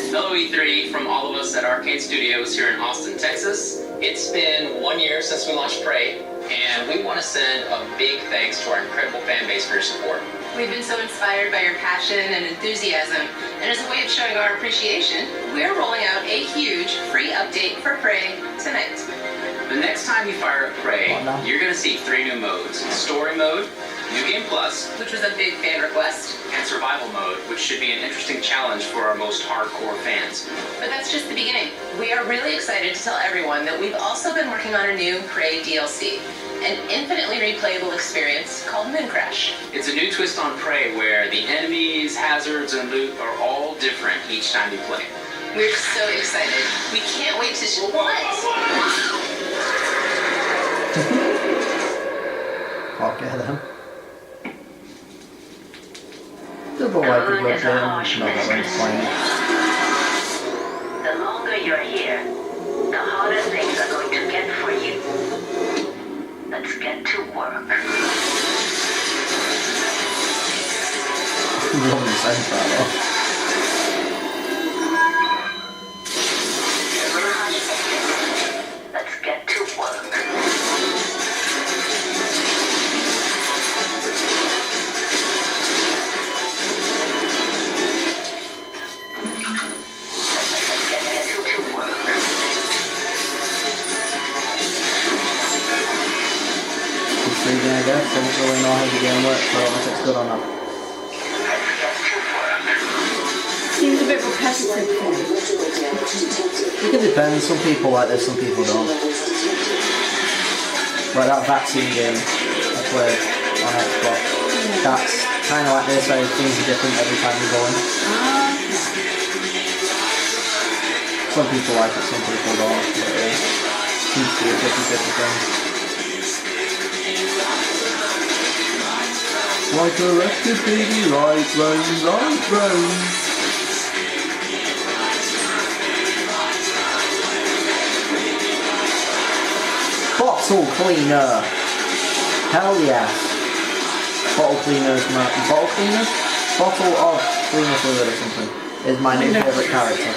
[SPEAKER 11] Hello E3 from all of us at Arcade Studios here in Austin, Texas. It's been 1 year since we launched Prey, and we want to send a big thanks to our incredible fan base for your support.
[SPEAKER 14] We've been so inspired by your passion and enthusiasm, and as a way of showing our appreciation, we're rolling out a huge free update for Prey tonight.
[SPEAKER 11] The next time you fire up Prey, you're going to see 3 new modes. Story mode, New Game Plus,
[SPEAKER 14] Which was a big fan request,
[SPEAKER 11] and Survival mode, which should be an interesting challenge for our most hardcore fans.
[SPEAKER 14] but that's just the beginning. We are really excited to tell everyone that we've also been working on a new Prey DLC, an infinitely replayable experience called Moon Crash.
[SPEAKER 11] It's a new twist on Prey where the enemies, hazards, and loot are all different each time you play.
[SPEAKER 14] We're so excited. We can't wait to
[SPEAKER 1] Okay then. Double like a good game, not that when playing.
[SPEAKER 8] The longer you're here, the harder things are going to get for you. Let's get to work.
[SPEAKER 1] Woman says that though.
[SPEAKER 8] Let's get to work.
[SPEAKER 1] I guess. I don't really know how the game works, so I don't know if it's good or not.
[SPEAKER 5] Seems a bit repetitive.
[SPEAKER 1] It can depend. Some people like this, some people don't. Like that vaccine game I played on Xbox. That's kind of like this, so things are different every time you go in. Some people like it, some people don't. But it seems to be a 50-50 thing. Like a wrecked baby, right round, right round. Bottle cleaner. Hell yes. Bottle cleaners, bottle cleaner? Bottle of cleaner fluid or something is my new favourite character.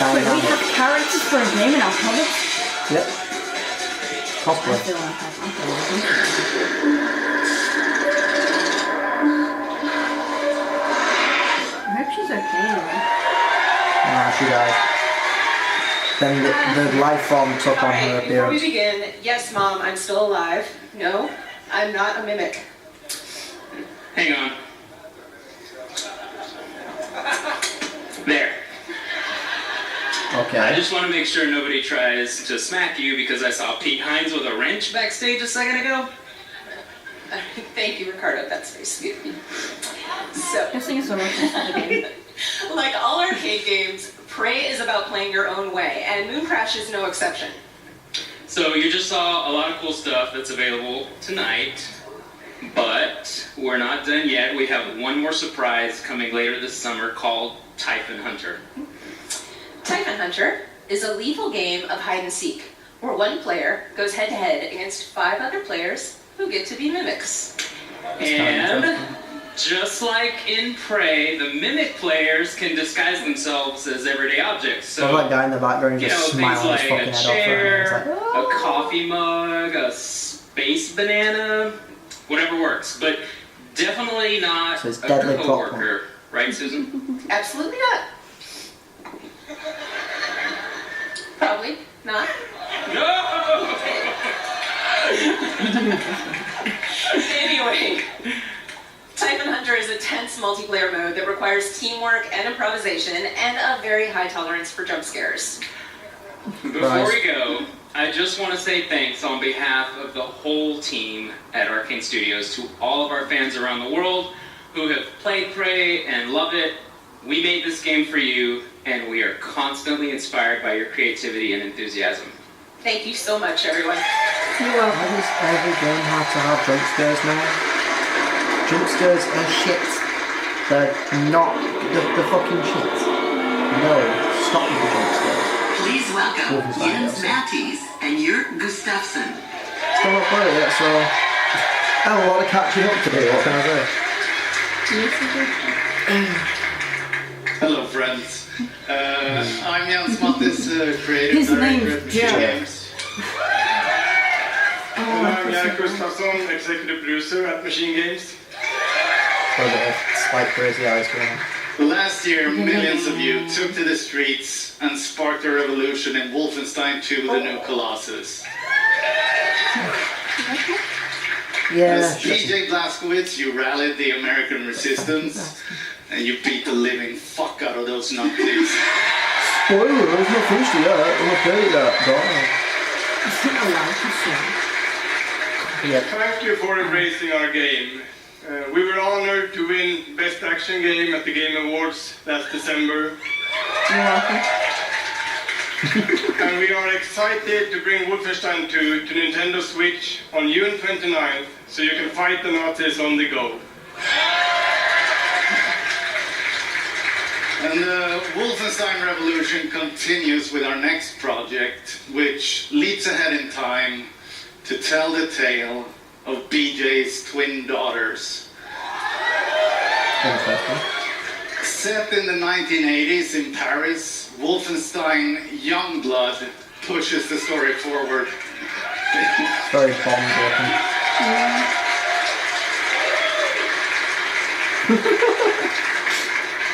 [SPEAKER 5] Wait, we have characters for a game in our comics?
[SPEAKER 1] Yep. Cosplay.
[SPEAKER 5] I hope she's okay.
[SPEAKER 1] Nah, she died. Then the life form took on her
[SPEAKER 15] Before we
[SPEAKER 1] appearance.
[SPEAKER 15] begin, yes, Mom, I'm still alive. No, I'm not a mimic.
[SPEAKER 11] Hang on. There.
[SPEAKER 1] Okay.
[SPEAKER 11] I just want to make sure nobody tries to smack you because I saw Pete Hines with a wrench backstage a second ago.
[SPEAKER 15] Thank you, Ricardo. That's very sweet of you. So,
[SPEAKER 5] Guessing it's a reference to the game.
[SPEAKER 15] like all arcade games, Prey is about playing your own way, and Moon Crash is no exception.
[SPEAKER 11] So you just saw a lot of cool stuff that's available tonight, but we're not done yet. We have one more surprise coming later this summer called Typhon Hunter.
[SPEAKER 14] Typhon Hunter is a lethal game of hide and seek, where one player goes head-to-head against 5 other players who get to be mimics.
[SPEAKER 10] And just like in Prey, the mimic players can disguise themselves as everyday objects. So,
[SPEAKER 1] that guy in the background
[SPEAKER 10] you know,
[SPEAKER 1] just
[SPEAKER 10] things
[SPEAKER 1] smiling his
[SPEAKER 10] like
[SPEAKER 1] fucking
[SPEAKER 10] a
[SPEAKER 1] head off.
[SPEAKER 10] chair,
[SPEAKER 1] Like,
[SPEAKER 10] a coffee mug, a space banana, whatever works. But definitely not
[SPEAKER 1] So it's
[SPEAKER 10] a
[SPEAKER 1] deadly
[SPEAKER 10] coworker, right, Susan?
[SPEAKER 15] Absolutely not. Probably not.
[SPEAKER 10] No!
[SPEAKER 15] Anyway, Typhon Hunter is a tense multiplayer mode that requires teamwork and improvisation and a very high tolerance for jump scares.
[SPEAKER 10] Before we go, I just want to say thanks on behalf of the whole team at Arcane Studios to all of our fans around the world who have played Prey and love it. We made this game for you, and we are constantly inspired by your creativity and enthusiasm.
[SPEAKER 15] Thank you so much, everyone.
[SPEAKER 1] Why does every game have to have jump scares now? Jump scares are shit. They're not the fucking shit. No, stop with the jump scares.
[SPEAKER 2] Please welcome Jens Mattis and Jörg Gustafsson.
[SPEAKER 1] Still not played it yet, so I have a lot of catching up to do. What can I say?
[SPEAKER 16] Hello, friends. I'm Jens Mattis, creative
[SPEAKER 5] His
[SPEAKER 16] director
[SPEAKER 5] name's
[SPEAKER 16] at Machine
[SPEAKER 5] Joe.
[SPEAKER 16] Games.
[SPEAKER 12] And I'm Jörg Gustafsson, executive producer at Machine Games.
[SPEAKER 1] For the spike crazy eyes going on.
[SPEAKER 16] Last year, millions of you took to the streets and sparked a revolution in Wolfenstein 2: The New Colossus.
[SPEAKER 1] Yeah.
[SPEAKER 16] As DJ Blazkowicz, you rallied the American resistance and you beat the living fuck out of those Nazis.
[SPEAKER 1] Spoiler, it's not finished yet. I'm not playing it yet.
[SPEAKER 12] Thank you for embracing our game. We were honored to win Best Action Game at the Game Awards last December.
[SPEAKER 5] You're welcome.
[SPEAKER 12] And we are excited to bring Wolfenstein 2 to Nintendo Switch on June 29th, so you can fight the Nazis on the go.
[SPEAKER 16] And the Wolfenstein revolution continues with our next project, which leaps ahead in time to tell the tale of BJ's twin daughters.
[SPEAKER 1] Interesting.
[SPEAKER 16] Set in the 1980s in Paris, Wolfenstein Youngblood pushes the story forward.
[SPEAKER 1] Very bomb-broken.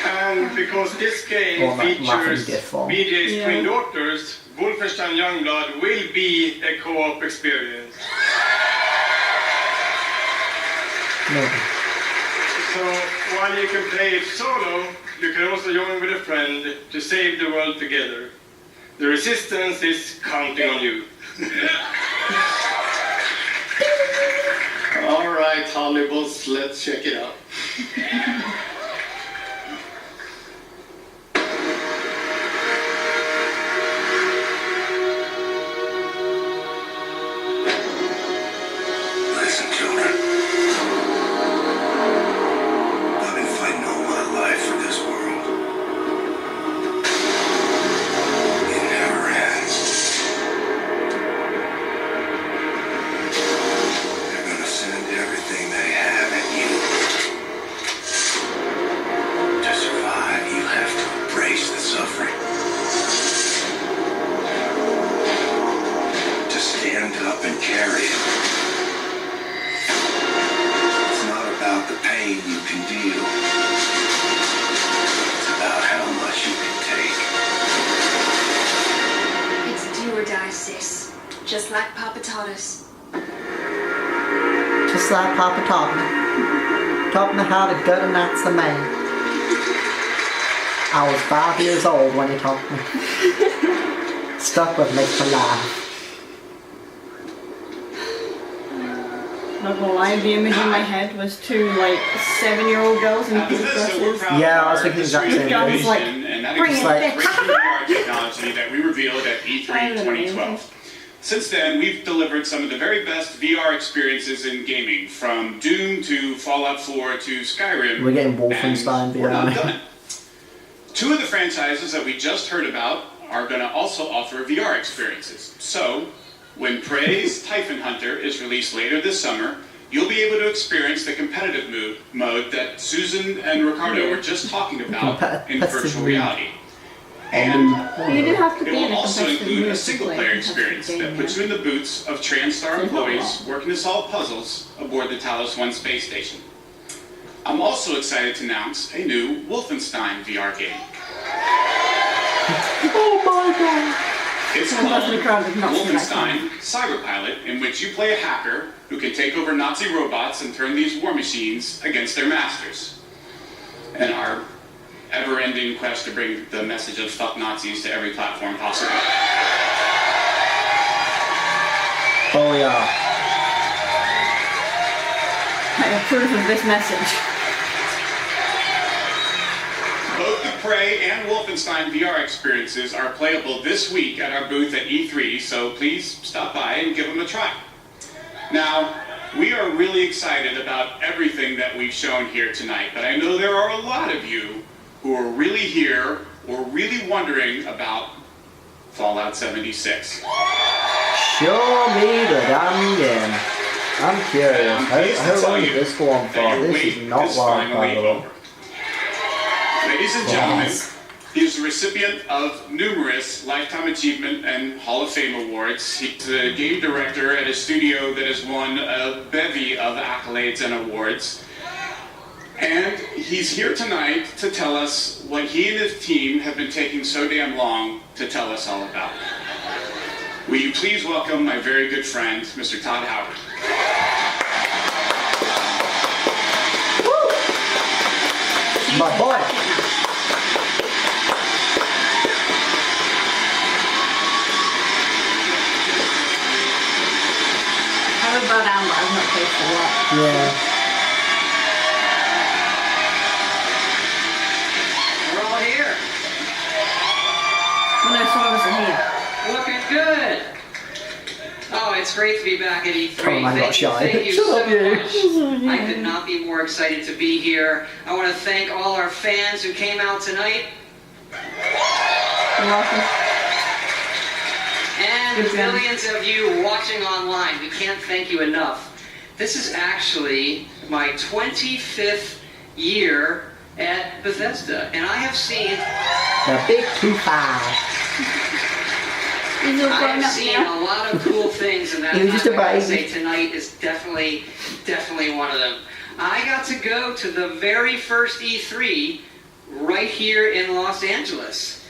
[SPEAKER 12] And because this game features BJ's twin daughters, Wolfenstein Youngblood will be a co-op experience. So while you can play it solo, you can also join with a friend to save the world together. The resistance is counting on you.
[SPEAKER 16] All right, Hollybus, let's check it out.
[SPEAKER 4] Listen, children. I've been fighting all my life for this world. It never ends. They're gonna send everything they have at you. To survive, you have to embrace the suffering. To stand up and carry it. It's not about the pain you can deal. It's about how much you can take.
[SPEAKER 17] It's do or die, sis. Just like Papa taught us.
[SPEAKER 1] Just like Papa taught me. Taught me how to gut and that's the man. I was 5 years old when he taught me. Stuck with me for life.
[SPEAKER 5] Not gonna lie, the image in my head was two like 7-year-old girls in pink dresses.
[SPEAKER 1] Yeah, I was thinking the exact same
[SPEAKER 5] I was
[SPEAKER 1] thing.
[SPEAKER 5] like,
[SPEAKER 3] And that
[SPEAKER 5] bring
[SPEAKER 3] is
[SPEAKER 5] it
[SPEAKER 3] like
[SPEAKER 5] back.
[SPEAKER 3] VR technology that we revealed at E3 2012. Since then, we've delivered some of the very best VR experiences in gaming, from Doom to Fallout 4 to Skyrim.
[SPEAKER 1] We're getting Wolfenstein
[SPEAKER 3] We're not
[SPEAKER 1] VR.
[SPEAKER 3] done. Two of the franchises that we just heard about are going to also offer VR experiences. So, when Prey's Typhon Hunter is released later this summer, you'll be able to experience the competitive mode that Susan and Ricardo were just talking about in virtual reality. And
[SPEAKER 5] You didn't have to
[SPEAKER 3] it
[SPEAKER 5] be in
[SPEAKER 3] will
[SPEAKER 5] a
[SPEAKER 3] also
[SPEAKER 5] competitive
[SPEAKER 3] include
[SPEAKER 5] mood
[SPEAKER 3] a
[SPEAKER 5] to
[SPEAKER 3] single-player
[SPEAKER 5] play a
[SPEAKER 3] experience
[SPEAKER 5] competitive
[SPEAKER 3] that
[SPEAKER 5] game,
[SPEAKER 3] puts you in the boots of TransStar employees working to solve puzzles aboard the Talos 1 space station. I'm also excited to announce a new Wolfenstein VR game.
[SPEAKER 1] Oh my god!
[SPEAKER 3] It's called Wolfenstein Cyberpilot, in which you play a hacker who can take over Nazi robots and turn these war machines against their masters. And our ever-ending quest to bring the message of fuck Nazis to every platform possible.
[SPEAKER 1] Oh yeah.
[SPEAKER 5] I approve of this message.
[SPEAKER 3] Both the Prey and Wolfenstein VR experiences are playable this week at our booth at E3, so please stop by and give them a try. Now, we are really excited about everything that we've shown here tonight, but I know there are a lot of you who are really here or really wondering about Fallout 76.
[SPEAKER 1] Show me the damn game. I'm curious. How long is this go on for? This is not long, by the way.
[SPEAKER 3] Ladies and gentlemen, he is the recipient of numerous Lifetime Achievement and Hall of Fame awards. He's a game director at a studio that has won a bevy of accolades and awards. And he's here tonight to tell us what he and his team have been taking so damn long to tell us all about. Will you please welcome my very good friend, Mr. Todd Howard.
[SPEAKER 1] My boy.
[SPEAKER 5] I would bow down, but I've not paid for that.
[SPEAKER 1] Yeah.
[SPEAKER 18] We're all here.
[SPEAKER 5] Well, no, some of us are here.
[SPEAKER 18] Looking good. Oh, it's great to be back at E3.
[SPEAKER 1] Oh, I'm not shy.
[SPEAKER 18] Thank you
[SPEAKER 1] Shut
[SPEAKER 18] so
[SPEAKER 1] up, you.
[SPEAKER 18] much. I could not be more excited to be here. I want to thank all our fans who came out tonight.
[SPEAKER 5] You're welcome.
[SPEAKER 18] And the millions of you watching online. We can't thank you enough. This is actually my 25th year at Bethesda, and I have seen
[SPEAKER 1] The big 2-5.
[SPEAKER 18] I have seen a lot of cool things, and that
[SPEAKER 1] He was just a
[SPEAKER 18] I gotta
[SPEAKER 1] baby.
[SPEAKER 18] say tonight is definitely one of them. I got to go to the very first E3 right here in Los Angeles.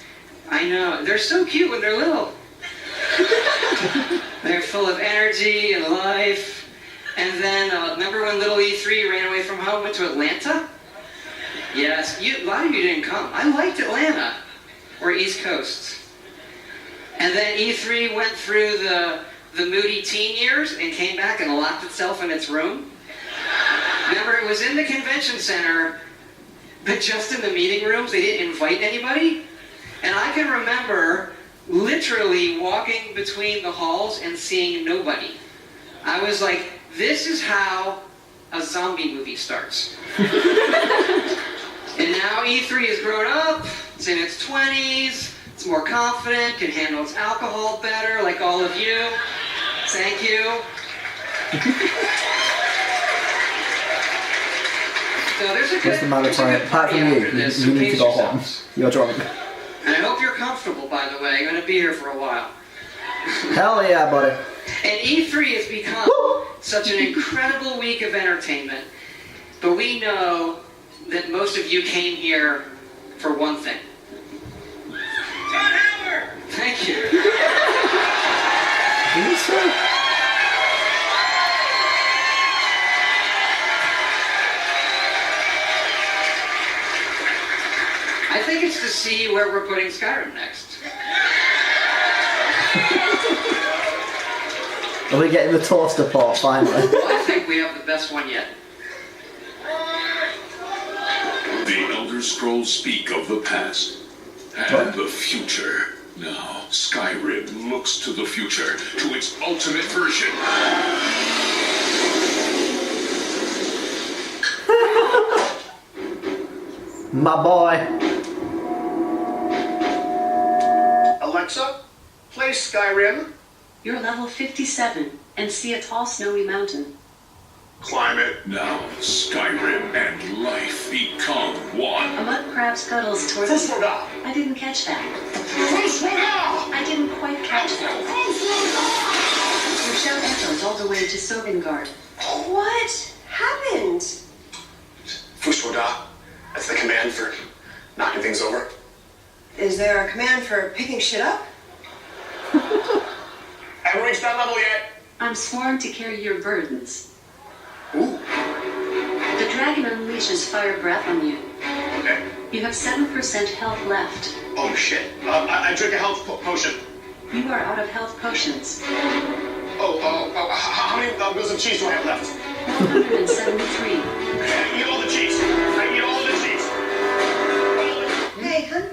[SPEAKER 18] I know, they're so cute when they're little. They're full of energy and life. And then, remember when little E3 ran away from home, went to Atlanta? Yes, a lot of you didn't come. I liked Atlanta, or East Coast. And then E3 went through the moody teen years and came back and locked itself in its room. Remember, it was in the convention center, but just in the meeting rooms. They didn't invite anybody. And I can remember literally walking between the halls and seeing nobody. I was like, this is how a zombie movie starts. And now E3 has grown up, it's in its 20s, it's more confident, can handle its alcohol better, like all of you. Thank you. So there's a
[SPEAKER 1] What's the matter, Brian? Apart from you, you need to go home. You're drunk.
[SPEAKER 18] And I hope you're comfortable, by the way. I'm going to be here for a while.
[SPEAKER 1] Hell yeah, buddy.
[SPEAKER 18] And E3 has become such an incredible week of entertainment. But we know that most of you came here for one thing.
[SPEAKER 8] Todd Howard!
[SPEAKER 18] Thank you. I think it's to see where we're putting Skyrim next.
[SPEAKER 1] Are we getting the toaster pot finally?
[SPEAKER 18] Well, I think we have the best one yet.
[SPEAKER 11] The Elder Scrolls speak of the past and the future. Now, Skyrim looks to the future, to its ultimate version.
[SPEAKER 1] My boy.
[SPEAKER 19] Alexa, play Skyrim.
[SPEAKER 20] You're level 57 and see a tall snowy mountain.
[SPEAKER 4] Climate. Now, Skyrim and life become one.
[SPEAKER 17] A mud crab scuttles towards
[SPEAKER 4] Fusroda!
[SPEAKER 17] I didn't catch that.
[SPEAKER 4] Fusroda!
[SPEAKER 17] I didn't quite catch that. Your shout echoes all the way to Sovngarde.
[SPEAKER 19] What happened? Fusroda. That's the command for knocking things over.
[SPEAKER 17] Is there a command for picking shit up?
[SPEAKER 19] Haven't reached that level yet.
[SPEAKER 17] I'm sworn to carry your burdens.
[SPEAKER 19] Ooh.
[SPEAKER 17] The dragon unleashes fire breath on you.
[SPEAKER 19] Okay.
[SPEAKER 17] You have 7% health left.
[SPEAKER 19] Oh shit. I drink a health potion.
[SPEAKER 17] You are out of health potions.
[SPEAKER 19] How many wheels of cheese do I have left?
[SPEAKER 17] 173.
[SPEAKER 19] I eat all the cheese. I eat all the cheese.
[SPEAKER 17] Hey, hun.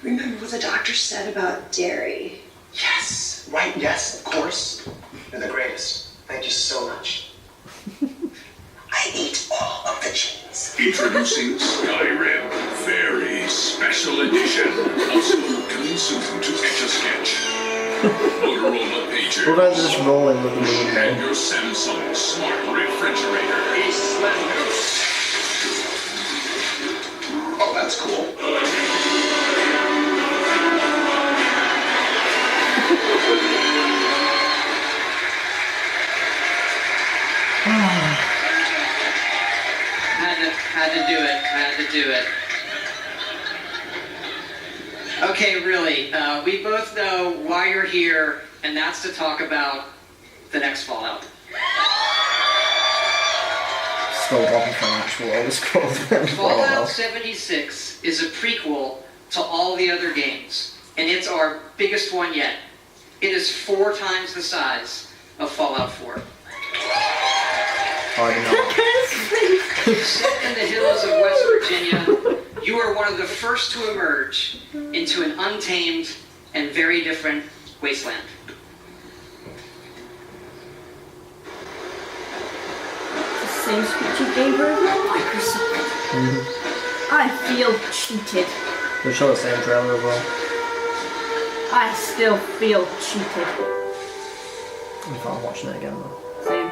[SPEAKER 17] Remember what the doctor said about dairy?
[SPEAKER 19] Yes. Right, yes, of course. You're the greatest. Thank you so much. I eat all of the cheese.
[SPEAKER 4] Introducing Skyrim. Very special edition. Also coming soon to Etch-a-Sketch. Motorola Pager.
[SPEAKER 1] What about just rolling with the moon?
[SPEAKER 4] And your Samsung smart refrigerator.
[SPEAKER 19] Oh, that's cool.
[SPEAKER 18] Had to do it. Okay, really, we both know why you're here, and that's to talk about the next Fallout.
[SPEAKER 1] Still looking for an actual old scroll.
[SPEAKER 18] Fallout 76 is a prequel to all the other games, and it's our biggest one yet. It is 4 times the size of Fallout 4. Set in the hills of West Virginia, you are one of the first to emerge into an untamed and very different wasteland.
[SPEAKER 5] The same speech you gave her at Microsoft. I feel cheated.
[SPEAKER 1] They show the same trailer as well.
[SPEAKER 5] I still feel cheated.
[SPEAKER 1] If I'm watching it again though.
[SPEAKER 5] Same.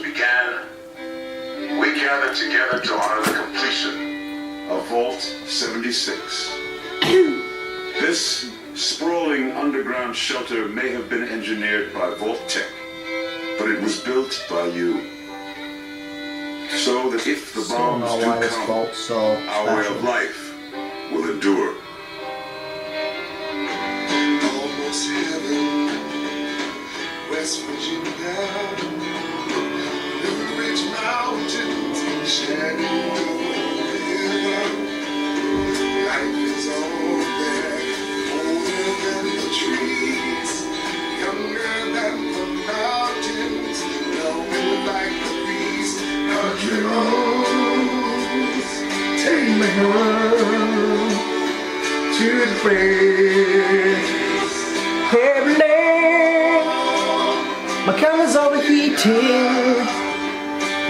[SPEAKER 4] Began, we gathered together to honor the completion of Vault 76. This sprawling underground shelter may have been engineered by Vault Tech, but it was built by you. So that if the bombs do come, our way of life will endure.
[SPEAKER 20] Almost heaven, West Virginia. Mountains, Shenandoah River. Life is all there, older than the trees, younger than the mountains, blowing like the breeze. Country roads, take me home to the place.
[SPEAKER 1] Heavenly, my camera's overheating.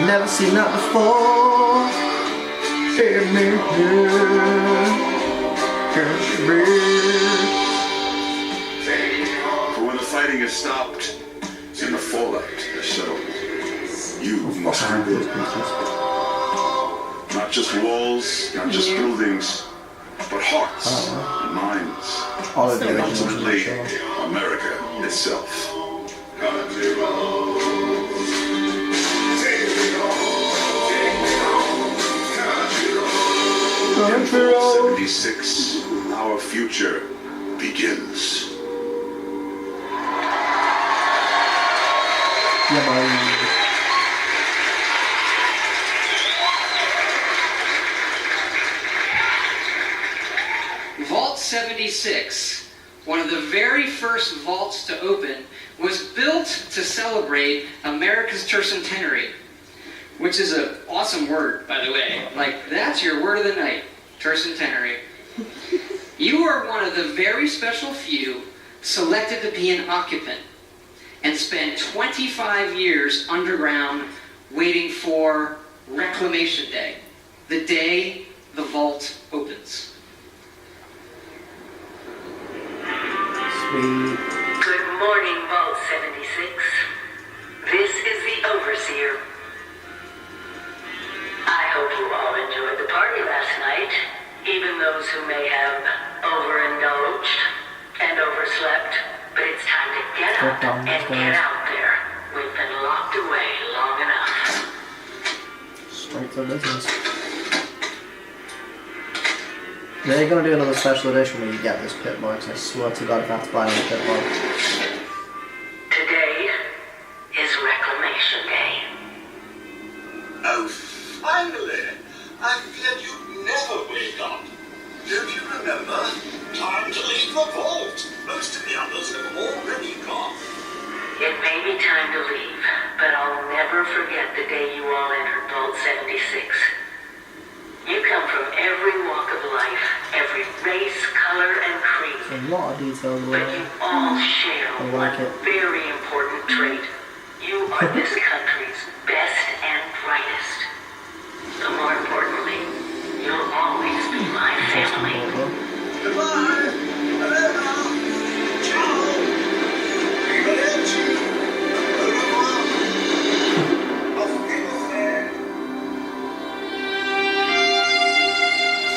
[SPEAKER 1] Never seen that before.
[SPEAKER 4] For when the fighting is stopped and the fallout is settled, you must rebuild. Not just walls, not just buildings, but hearts and minds. And ultimately, America itself. Country roads. 76, our future begins.
[SPEAKER 18] Vault 76, one of the very first vaults to open, was built to celebrate America's tercentenary. which is an awesome word, by the way. Like, that's your word of the night, tercentenary. You are one of the very special few selected to be an occupant and spend 25 years underground waiting for Reclamation Day, the day the vault opens.
[SPEAKER 1] Sweet.
[SPEAKER 8] Good morning, Vault 76. This is the Overseer. I hope you all enjoyed the party last night, even those who may have overindulged and overslept. But it's time to get up and get out there. We've been locked away long enough.
[SPEAKER 1] Straight to business. They're going to do another special edition when you get this Pip-Boy, because I swear to God if I have to buy another Pip-Boy.
[SPEAKER 8] Today is Reclamation Day.
[SPEAKER 4] Oh, finally! I feared you'd never wake up. Don't you remember? Time to leave the vault. Most of the others have already gone.
[SPEAKER 8] It may be time to leave, but I'll never forget the day you all entered Vault 76. You come from every walk of life, every race, color, and creed.
[SPEAKER 1] A lot of details
[SPEAKER 8] But you all share one very important trait. You are this country's best and brightest. But more importantly, you'll always be my family.
[SPEAKER 4] Goodbye! Hello! Ciao! Arrivederci! Au revoir! Auf Wiedersehen!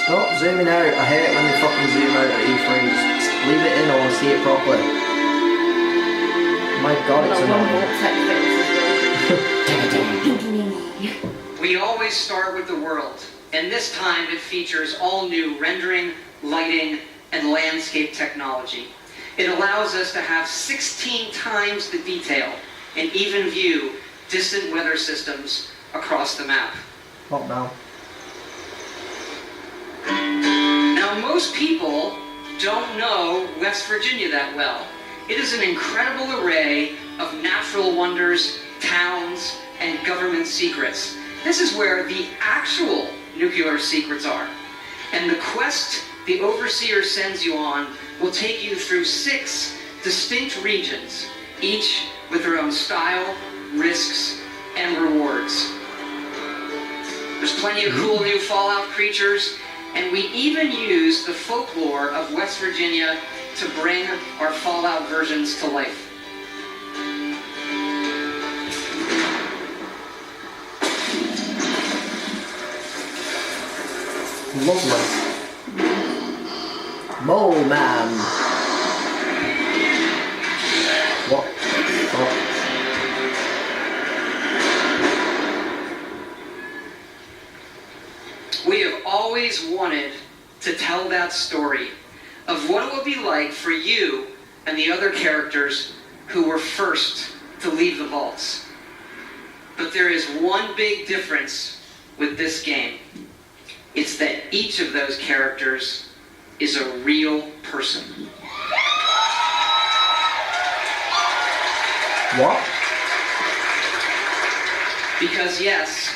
[SPEAKER 1] Stop zooming out. I hate when they fucking zoom out at E3. Just leave it in, I want to see it properly. My God, it's annoying.
[SPEAKER 18] We always start with the world, and this time it features all new rendering, lighting, and landscape technology. It allows us to have 16 times the detail and even view distant weather systems across the map.
[SPEAKER 1] Hot now.
[SPEAKER 18] Now, most people don't know West Virginia that well. It is an incredible array of natural wonders, towns, and government secrets. This is where the actual nuclear secrets are. And the quest the Overseer sends you on will take you through 6 distinct regions, each with their own style, risks, and rewards. There's plenty of cool new Fallout creatures, and we even use the folklore of West Virginia to bring our Fallout versions to life.
[SPEAKER 1] Lovely. Mole Man. What?
[SPEAKER 18] We have always wanted to tell that story of what it would be like for you and the other characters who were first to leave the vaults. But there is one big difference with this game. It's that each of those characters is a real person.
[SPEAKER 1] What?
[SPEAKER 18] Because yes,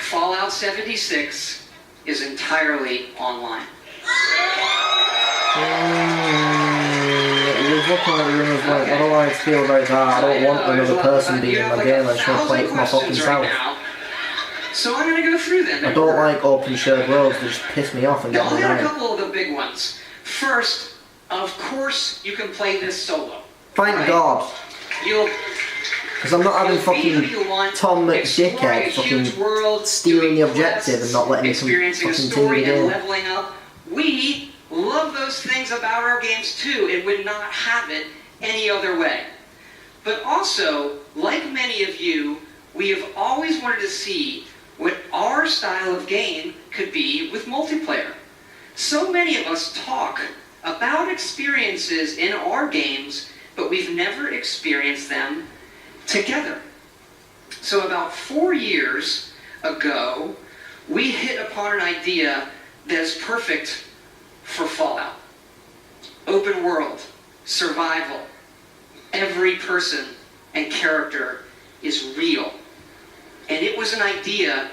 [SPEAKER 18] Fallout 76 is entirely online.
[SPEAKER 1] It was looking like the room was like, I don't know how to feel about that. I don't want another person being in my game. I just want to play it for my fucking self.
[SPEAKER 18] So I'm going to go through them.
[SPEAKER 1] I don't like open shared worlds. They just piss me off and get me
[SPEAKER 18] There are a
[SPEAKER 1] down.
[SPEAKER 18] couple of the big ones. First, of course, you can play this solo.
[SPEAKER 1] Thank God.
[SPEAKER 18] You'll
[SPEAKER 1] Because I'm not having fucking Tom McDickhead fucking stealing the objective and not letting me
[SPEAKER 18] experiencing a
[SPEAKER 1] fucking
[SPEAKER 18] story
[SPEAKER 1] continue
[SPEAKER 18] and
[SPEAKER 1] the game.
[SPEAKER 18] leveling up. We love those things about our games too and would not have it any other way. But also, like many of you, we have always wanted to see what our style of game could be with multiplayer. So many of us talk about experiences in our games, but we've never experienced them together. So about 4 years ago, we hit upon an idea that is perfect for Fallout. Open world, survival, every person and character is real. And it was an idea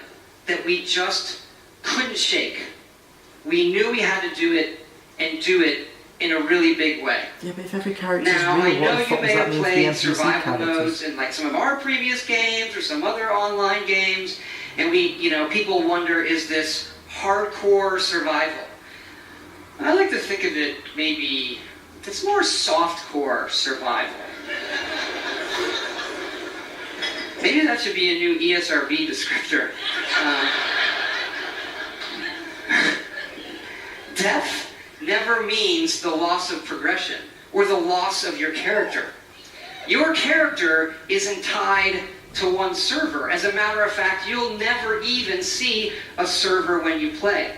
[SPEAKER 18] that we just couldn't shake. We knew we had to do it, and do it in a really big way.
[SPEAKER 1] Yeah, but if every character is
[SPEAKER 18] Now,
[SPEAKER 1] real,
[SPEAKER 18] I
[SPEAKER 1] what
[SPEAKER 18] know
[SPEAKER 1] the
[SPEAKER 18] you
[SPEAKER 1] fuck does
[SPEAKER 18] may
[SPEAKER 1] that
[SPEAKER 18] have
[SPEAKER 1] mean for the
[SPEAKER 18] played
[SPEAKER 1] NPC
[SPEAKER 18] survival
[SPEAKER 1] characters?
[SPEAKER 18] modes in like some of our previous games or some other online games, and people wonder, is this hardcore survival? I like to think of it maybe, it's more softcore survival. Maybe that should be a new ESRB descriptor. Death never means the loss of progression or the loss of your character. Your character isn't tied to one server. As a matter of fact, you'll never even see a server when you play.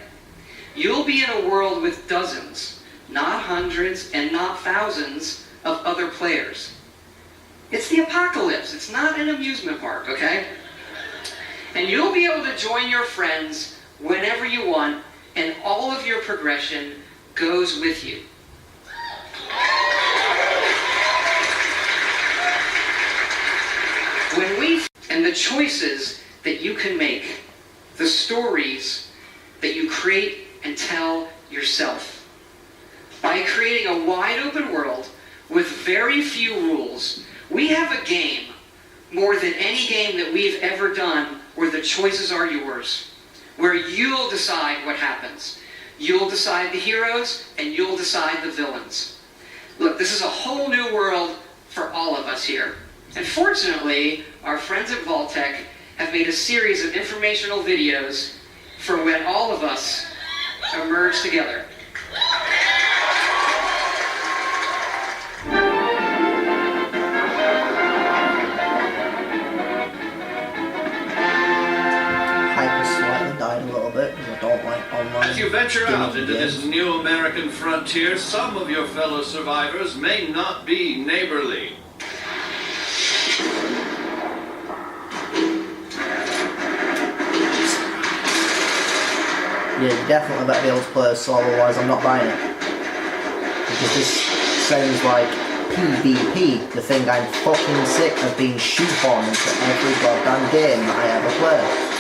[SPEAKER 18] You'll be in a world with dozens, not hundreds and not thousands of other players. It's the apocalypse. It's not an amusement park, okay? And you'll be able to join your friends whenever you want, and all of your progression goes with you. And the choices that you can make, the stories that you create and tell yourself. By creating a wide open world with very few rules, we have a game, more than any game that we've ever done, where the choices are yours, where you'll decide what happens. You'll decide the heroes, and you'll decide the villains. Look, this is a whole new world for all of us here. And fortunately, our friends at Vault-Tec have made a series of informational videos for when all of us emerge together.
[SPEAKER 1] Died a little bit because I don't like online.
[SPEAKER 21] As you venture out into
[SPEAKER 1] games.
[SPEAKER 21] this new American frontier, some of your fellow survivors may not be neighborly.
[SPEAKER 1] Yeah, you definitely better be able to play a solo, otherwise I'm not buying it. Because this sounds like PvP, the thing I'm fucking sick of being shoehorned into every goddamn game that I ever play.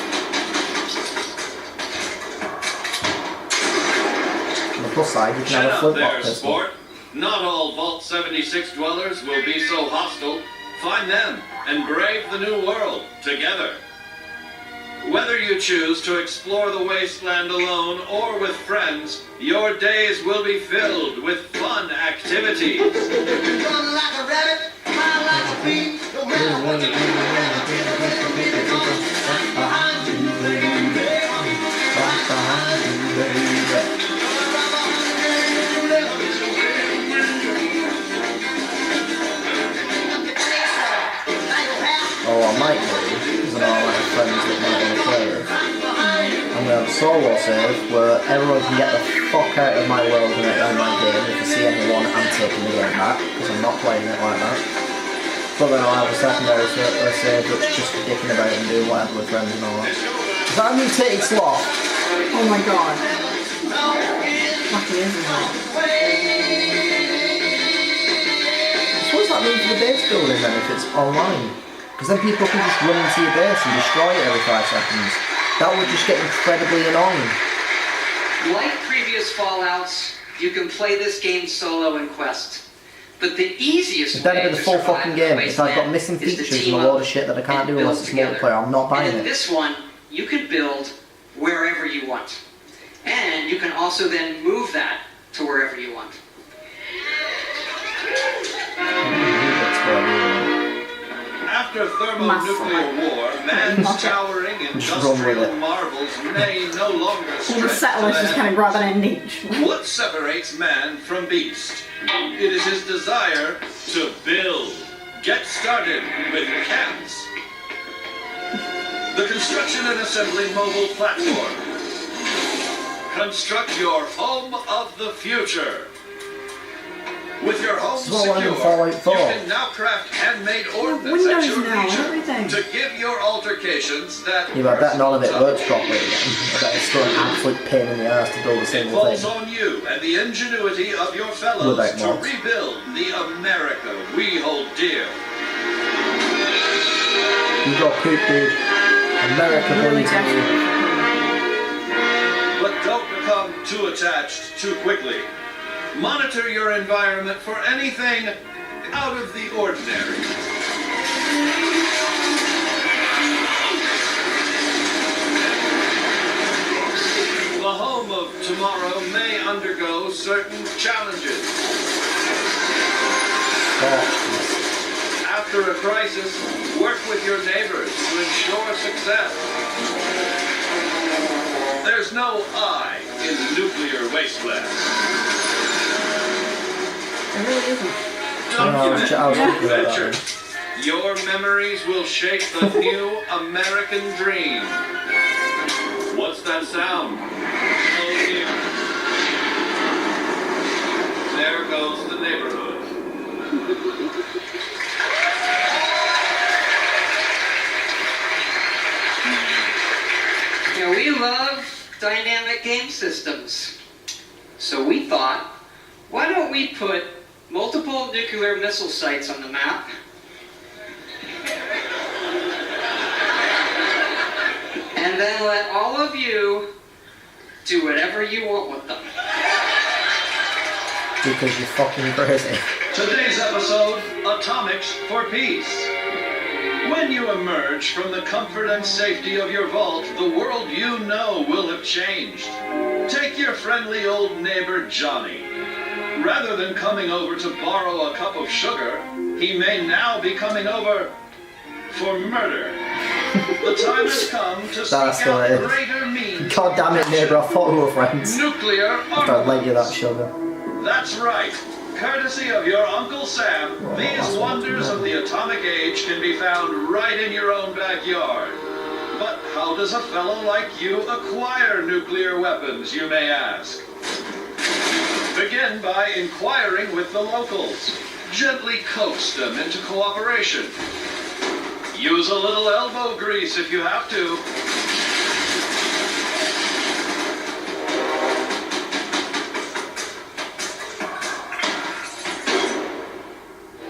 [SPEAKER 1] Plus side, you can
[SPEAKER 21] Shut
[SPEAKER 1] have a
[SPEAKER 21] up
[SPEAKER 1] flintlock
[SPEAKER 21] there,
[SPEAKER 1] pistol.
[SPEAKER 21] sport. Not all Vault 76 dwellers will be so hostile. Find them and brave the new world together. Whether you choose to explore the wasteland alone or with friends, your days will be filled with fun activities.
[SPEAKER 20] Run like a rabbit, high like a bee, no matter what you do, behind you, baby.
[SPEAKER 1] Oh, I might do, because I know I might have friends that might want to play with. I'm going to have a solo save where everyone can get the fuck out of my world and out of my game. If I see anyone, I'm taking the game back, because I'm not playing it like that. But then I'll have a secondary save that's just for dicking about and doing whatever with friends and all that. Is that a mutated sloth?
[SPEAKER 5] Oh my god. Fucking isn't it?
[SPEAKER 1] So what does that mean for the base building then if it's online? Because then people can just run into your base and destroy it every 5 seconds. That would just get incredibly annoying.
[SPEAKER 18] Like previous Fallouts, you can play this game solo in Quest. But the easiest
[SPEAKER 1] That'd
[SPEAKER 18] way
[SPEAKER 1] be the
[SPEAKER 18] to
[SPEAKER 1] full
[SPEAKER 18] survive
[SPEAKER 1] fucking
[SPEAKER 18] in
[SPEAKER 1] game.
[SPEAKER 18] the
[SPEAKER 1] If I've got
[SPEAKER 18] wasteland
[SPEAKER 1] missing
[SPEAKER 18] is to
[SPEAKER 1] features
[SPEAKER 18] team
[SPEAKER 1] and a load
[SPEAKER 18] up
[SPEAKER 1] of shit that I can't
[SPEAKER 18] and
[SPEAKER 1] do
[SPEAKER 18] build
[SPEAKER 1] unless it's
[SPEAKER 18] together.
[SPEAKER 1] multiplayer, I'm not buying
[SPEAKER 18] And in
[SPEAKER 1] it.
[SPEAKER 18] this one, you can build wherever you want. And you can also then move that to wherever you want.
[SPEAKER 21] After thermonuclear war, man's towering industrial marvels may no longer
[SPEAKER 5] All the
[SPEAKER 21] stretch to
[SPEAKER 5] settlers
[SPEAKER 21] the
[SPEAKER 5] just kind of grab an end each.
[SPEAKER 21] What separates man from beast? It is his desire to build. Get started with cats. The construction and assembly mobile platform. Construct your home of the future. With your home secure, you can now craft handmade ordnance at your leisure to give your altercations that
[SPEAKER 1] Yeah, but I bet none of it works properly again. I bet it's still an absolute pain in the ass to build a
[SPEAKER 21] It
[SPEAKER 1] single
[SPEAKER 21] falls
[SPEAKER 1] thing.
[SPEAKER 21] on you and the ingenuity of your fellows
[SPEAKER 1] Without
[SPEAKER 21] to
[SPEAKER 1] mods.
[SPEAKER 21] rebuild the America we hold dear.
[SPEAKER 1] You got poop, dude. America
[SPEAKER 5] Really
[SPEAKER 1] bleeds
[SPEAKER 5] desperate.
[SPEAKER 1] you.
[SPEAKER 21] But don't become too attached too quickly. Monitor your environment for anything out of the ordinary. The home of tomorrow may undergo certain challenges. After a crisis, work with your neighbors to ensure success. There's no I in nuclear wasteland.
[SPEAKER 5] It really isn't.
[SPEAKER 21] Document
[SPEAKER 1] I was
[SPEAKER 21] your
[SPEAKER 1] thinking about that
[SPEAKER 21] adventure. Your memories will shape the new American dream. What's that sound? Oh dear. There goes the neighborhood.
[SPEAKER 18] You know, we love dynamic game systems. So we thought, why don't we put multiple nuclear missile sites on the map? And then let all of you do whatever you want with them.
[SPEAKER 1] Because you're fucking crazy.
[SPEAKER 21] Today's episode, Atomics for Peace. When you emerge from the comfort and safety of your vault, the world you know will have changed. Take your friendly old neighbor Johnny. Rather than coming over to borrow a cup of sugar, he may now be coming over for murder. The time has come to seek out greater means.
[SPEAKER 1] God damn it, neighbour, I thought we were friends.
[SPEAKER 21] Nuclear
[SPEAKER 1] After I lent you that sugar.
[SPEAKER 21] That's right. Courtesy of your Uncle Sam, these wonders of the atomic age can be found right in your own backyard. But how does a fellow like you acquire nuclear weapons, you may ask? Begin by inquiring with the locals. Gently coax them into cooperation. Use a little elbow grease if you have to.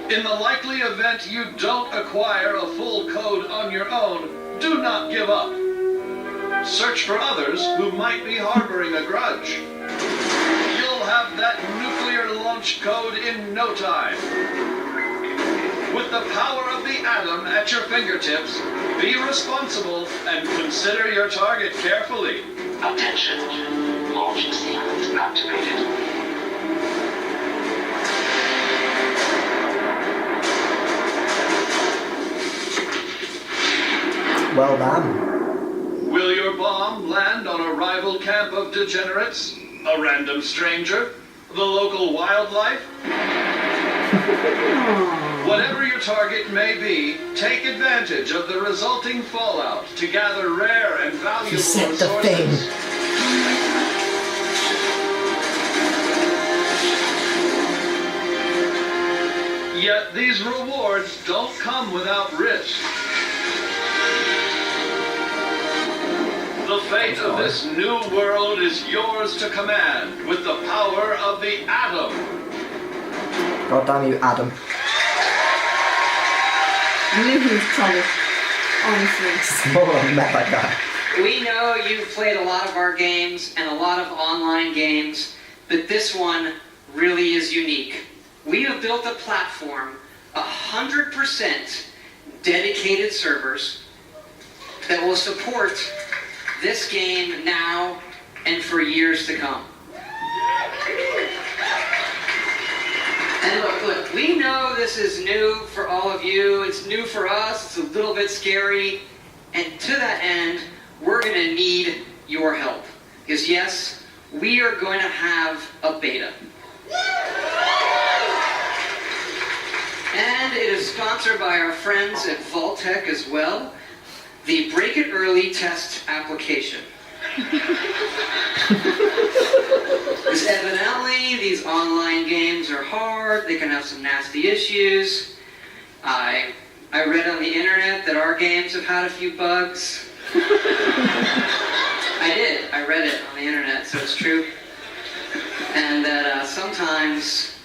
[SPEAKER 21] In the likely event you don't acquire a full code on your own, do not give up. Search for others who might be harboring a grudge. You'll have that nuclear launch code in no time. With the power of the atom at your fingertips, be responsible and consider your target carefully.
[SPEAKER 11] Attention. Launch sequence activated.
[SPEAKER 1] Well done.
[SPEAKER 21] Will your bomb land on a rival camp of degenerates? A random stranger? The local wildlife? Whatever your target may be, take advantage of the resulting fallout to gather rare and valuable resources. Yet these rewards don't come without risk. The fate of this new world is yours to command with the power of the atom.
[SPEAKER 1] God damn you, Adam.
[SPEAKER 5] I knew he was trouble. Honestly.
[SPEAKER 1] Small and met that guy.
[SPEAKER 18] We know you've played a lot of our games and a lot of online games, but this one really is unique. We have built a platform, 100% dedicated servers that will support this game now and for years to come. And look, we know this is new for all of you. It's new for us. It's a little bit scary. And to that end, we're going to need your help. Because yes, we are going to have a beta. And it is sponsored by our friends at Vault-Tec as well. The Break It Early test application. Because evidently these online games are hard, they can have some nasty issues. I read on the internet that our games have had a few bugs. I read it on the internet, so it's true. And that sometimes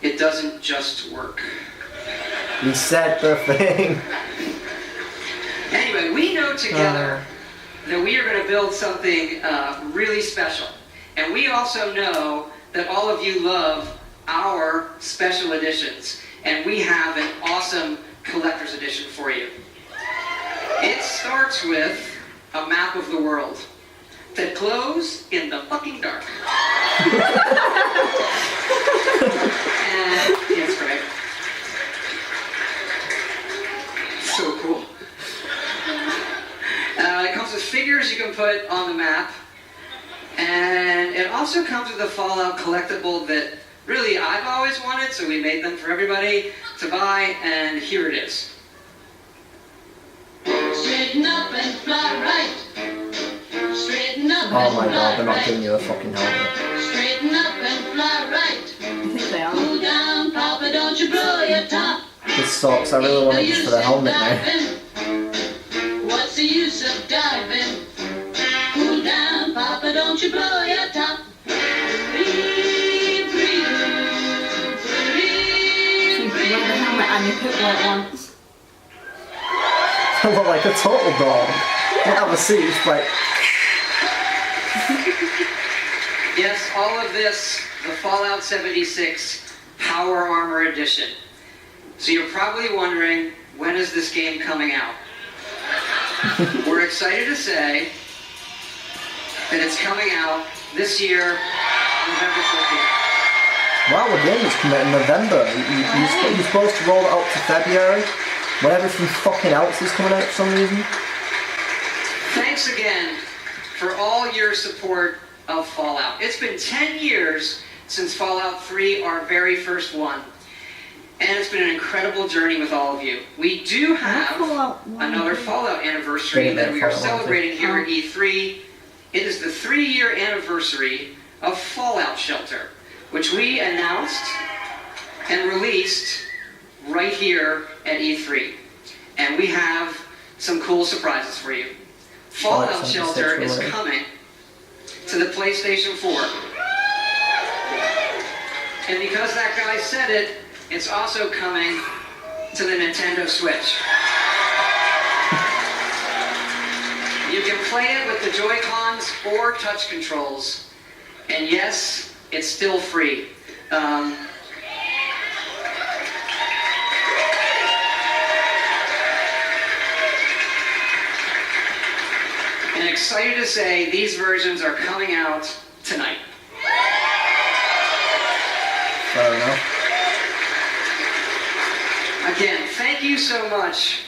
[SPEAKER 18] it doesn't just work.
[SPEAKER 1] You said the thing.
[SPEAKER 18] Anyway, anyway, we know together that we are going to build something really special. And we also know that all of you love our special editions. And we have an awesome collector's edition for you. It starts with a map of the world that glows in the fucking dark. And it's great. So cool. It comes with figures you can put on the map. And it also comes with a Fallout collectible that really I've always wanted, so we made them for everybody to buy, and here it is.
[SPEAKER 20] Straighten up and fly right. Straighten up
[SPEAKER 1] Oh
[SPEAKER 20] and
[SPEAKER 1] my
[SPEAKER 20] fly
[SPEAKER 1] god, they're not
[SPEAKER 20] right.
[SPEAKER 1] giving you a fucking helmet.
[SPEAKER 20] Straighten up and fly right.
[SPEAKER 5] I think they are.
[SPEAKER 20] Cool down, Papa, don't you blow your top.
[SPEAKER 1] This sucks, I really want it just for the helmet now.
[SPEAKER 20] What's the use of diving? Cool down, Papa, don't you blow your top. Breathe, breathe,
[SPEAKER 5] So you wear the helmet and you put like once.
[SPEAKER 1] I look like a total dog. I have a seat, it's like...
[SPEAKER 18] Yes, all of this, the Fallout 76 Power Armor Edition. So you're probably wondering, when is this game coming out? We're excited to say that it's coming out this year, November 14th.
[SPEAKER 1] Wow, the game is coming out in November. You're supposed to roll it up to February, when everything fucking else is coming out for some reason.
[SPEAKER 18] Thanks again for all your support of Fallout. It's been 10 years since Fallout 3, our very first one. And it's been an incredible journey with all of you. We do have another Fallout anniversary that we are celebrating here at E3. It is the 3-year anniversary of Fallout Shelter, which we announced and released right here at E3. And we have some cool surprises for you. Fallout Shelter is coming to the PlayStation 4. And because that guy said it, it's also coming to the Nintendo Switch. You can play it with the Joy-Cons or touch controls. And yes, it's still free. And excited to say these versions are coming out tonight.
[SPEAKER 1] Fair enough.
[SPEAKER 18] Again, thank you so much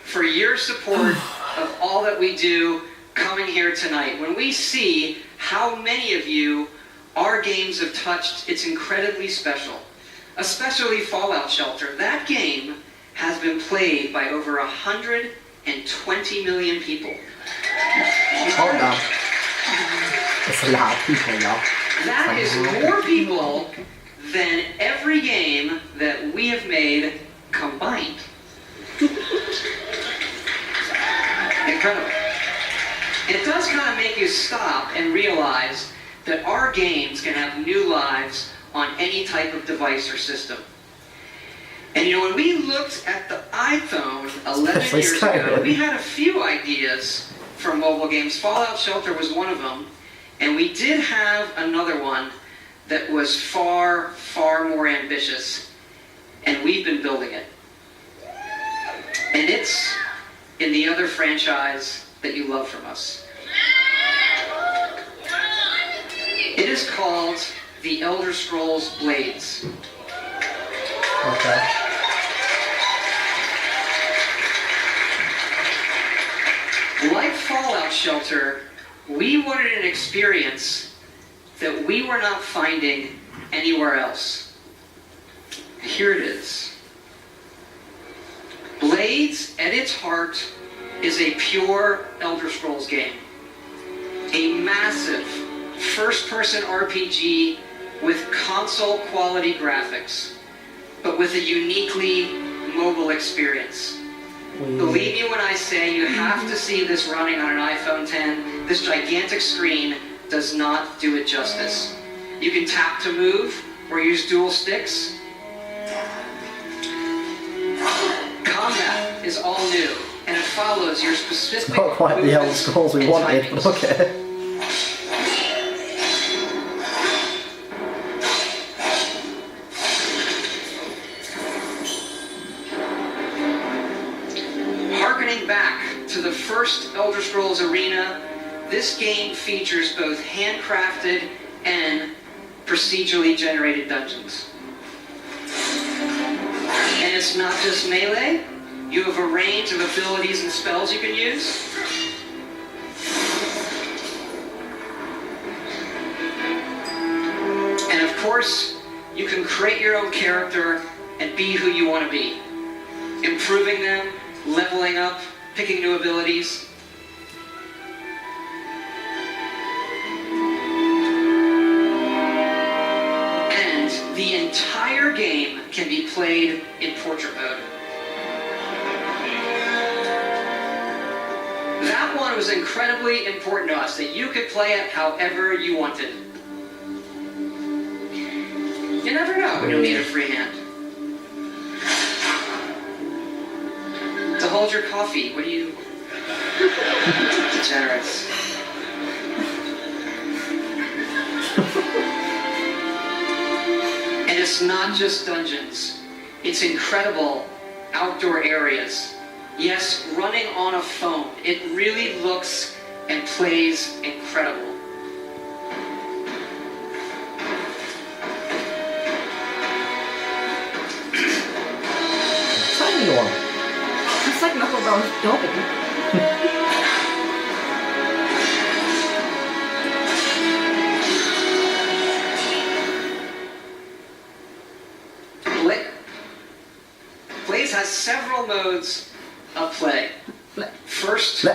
[SPEAKER 18] for your support of all that we do coming here tonight. When we see how many of you our games have touched, it's incredibly special. Especially Fallout Shelter. That game has been played by over 120 million people.
[SPEAKER 1] Hold on. It's a lot of people, y'all.
[SPEAKER 18] That is more people than every game that we have made combined. Incredible. It does kind of make you stop and realize that our games can have new lives on any type of device or system. And you know, when we looked at the iPhone 11 years ago, we had a few ideas for mobile games. Fallout Shelter was one of them. And we did have another one that was far, far more ambitious. And we've been building it. And it's in the other franchise that you love from us. It is called The Elder Scrolls Blades.
[SPEAKER 1] Okay.
[SPEAKER 18] Like Fallout Shelter, we wanted an experience that we were not finding anywhere else. Here it is. Blades, at its heart, is a pure Elder Scrolls game. A massive first-person RPG with console-quality graphics, but with a uniquely mobile experience. Believe me when I say you have to see this running on an iPhone 10. This gigantic screen does not do it justice. You can tap to move or use dual sticks. Combat is all new, and it follows your specific
[SPEAKER 1] Not quite the Elder Scrolls we
[SPEAKER 18] and
[SPEAKER 1] wanted,
[SPEAKER 18] timings.
[SPEAKER 1] but okay.
[SPEAKER 18] Harkening back to the first Elder Scrolls Arena, this game features both handcrafted and procedurally generated dungeons. And it's not just melee. You have a range of abilities and spells you can use. And of course, you can create your own character and be who you want to be. Improving them, leveling up, picking new abilities. And the entire game can be played in portrait mode. That one was incredibly important to us, that you could play it however you wanted. You never know when you'll need a free hand. To hold your coffee, what do you... Degenerates. And it's not just dungeons. It's incredible outdoor areas. Yes, running on a phone. It really looks and plays incredible.
[SPEAKER 1] Tiny one.
[SPEAKER 5] It's like Knucklebrow's Dobby.
[SPEAKER 18] Blaze has several modes of play. First,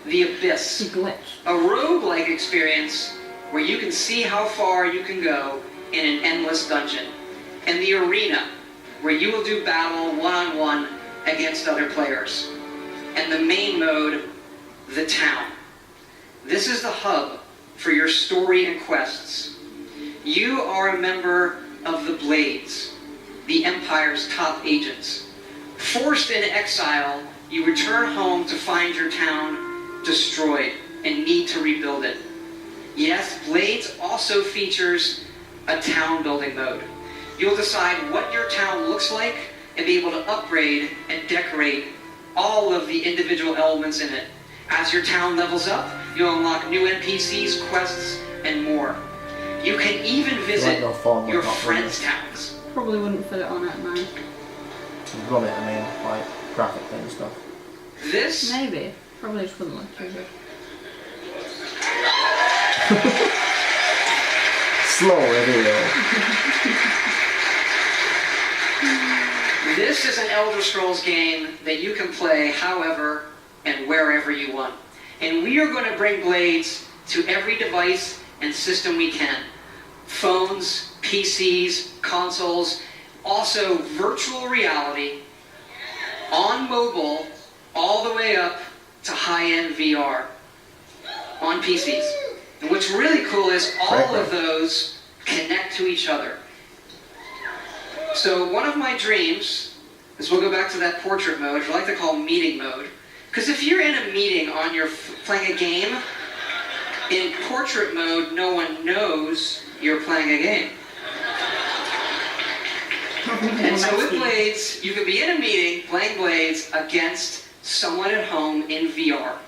[SPEAKER 18] the Abyss. A roguelike experience where you can see how far you can go in an endless dungeon. And the Arena, where you will do battle one-on-one against other players. And the main mode, the Town. This is the hub for your story and quests. You are a member of the Blades, the Empire's top agents. Forced into exile, you return home to find your town destroyed and need to rebuild it. Yes, Blades also features a town building mode. You'll decide what your town looks like and be able to upgrade and decorate all of the individual elements in it. As your town levels up, you'll unlock new NPCs, quests, and more. You can even visit your friends' towns.
[SPEAKER 5] Probably wouldn't fit it on it now.
[SPEAKER 1] Run it, I mean, like graphic thing and stuff.
[SPEAKER 18] This?
[SPEAKER 5] Maybe. Probably just wouldn't look too good.
[SPEAKER 1] Slow reveal.
[SPEAKER 18] This is an Elder Scrolls game that you can play however and wherever you want. And we are going to bring Blades to every device and system we can. Phones, PCs, consoles, also virtual reality, on mobile, all the way up to high-end VR on PCs. And what's really cool is all of those connect to each other. So one of my dreams is we'll go back to that portrait mode, which I like to call meeting mode. Because if you're in a meeting playing a game, in portrait mode, no one knows you're playing a game. And so with Blades, you could be in a meeting playing Blades against someone at home in VR.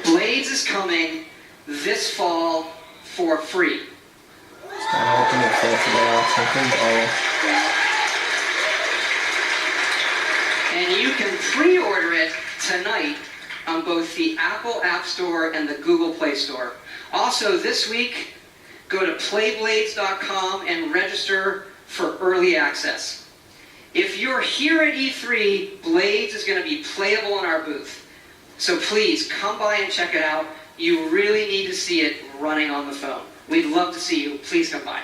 [SPEAKER 18] Blades is coming this fall for free. And you can pre-order it tonight on both the Apple App Store and the Google Play Store. Also this week, go to playblades.com and register for early access. If you're here at E3, Blades is going to be playable in our booth. So please come by and check it out. You really need to see it running on the phone. We'd love to see you. Please come by.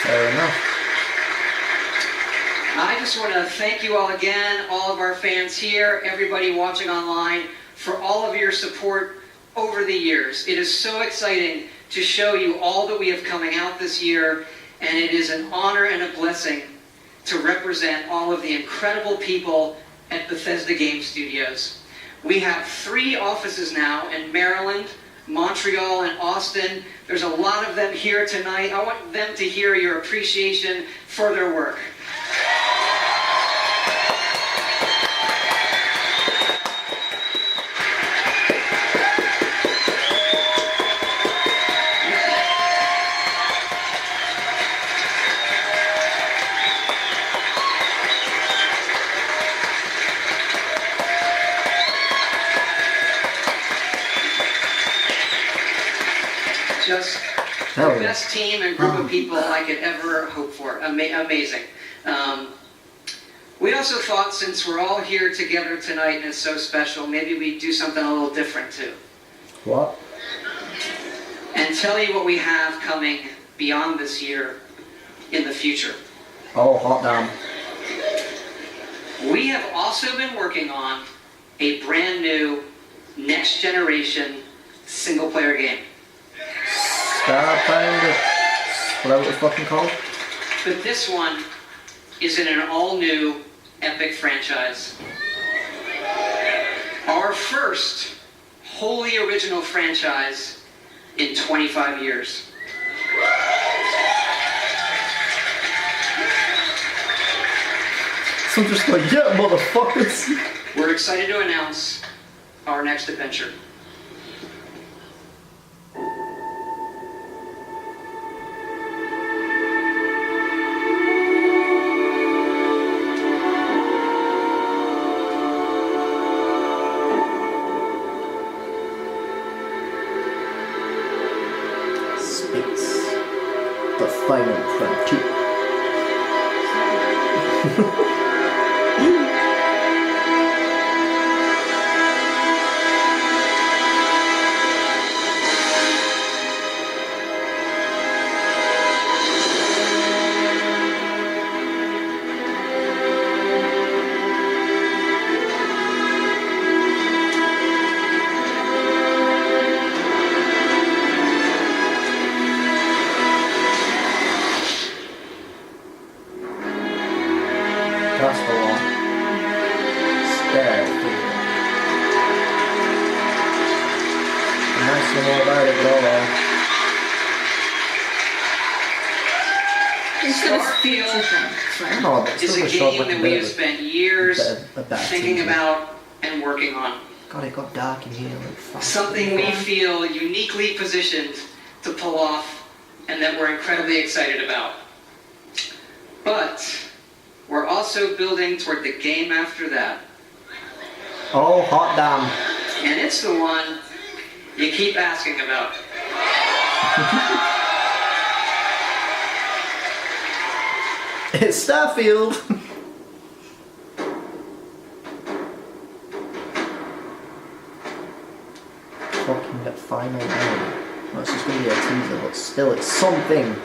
[SPEAKER 1] Fair enough.
[SPEAKER 18] I just want to thank you all again, all of our fans here, everybody watching online, for all of your support over the years. It is so exciting to show you all that we have coming out this year, and it is an honor and a blessing to represent all of the incredible people at Bethesda Game Studios. We have 3 offices now in Maryland, Montreal, and Austin. There's a lot of them here tonight. I want them to hear your appreciation for their work. Just the best team and group of people I could ever hope for. Amazing. We also thought, since we're all here together tonight and it's so special, maybe we'd do something a little different too.
[SPEAKER 1] What?
[SPEAKER 18] And tell you what we have coming beyond this year in the future.
[SPEAKER 1] Oh, hot damn.
[SPEAKER 18] We have also been working on a brand new, next generation single player game.
[SPEAKER 1] Starfinder, whatever it's fucking called.
[SPEAKER 18] But this one is in an all-new epic franchise. Our first wholly original franchise in 25 years.
[SPEAKER 1] So I'm just like, yeah, motherfuckers.
[SPEAKER 18] We're excited to announce our next adventure.
[SPEAKER 1] The final frontier. That's the one. Stare. Nice more about it,
[SPEAKER 18] Starfield is a game that we have spent years thinking about and working on.
[SPEAKER 1] God, it got dark in here. Like,
[SPEAKER 18] something we feel uniquely positioned to pull off and that we're incredibly excited about. But we're also building toward the game after that.
[SPEAKER 1] Oh, hot damn.
[SPEAKER 18] And it's the one you keep asking about.
[SPEAKER 1] It's Starfield. Fucking that final game. Well, it's just going to be a teaser, but still, it's something.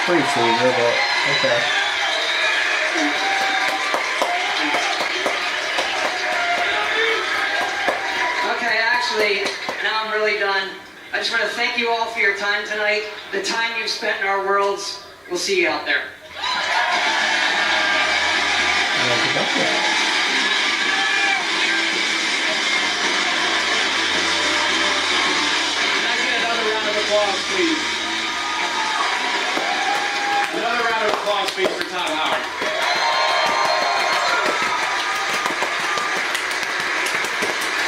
[SPEAKER 1] Pretty teaser, but okay.
[SPEAKER 18] Okay, actually, now I'm really done. I just want to thank you all for your time tonight, the time you've spent in our worlds. We'll see you out there.
[SPEAKER 3] Can I get another round of applause, please? Another round of applause, please, for Todd Howard.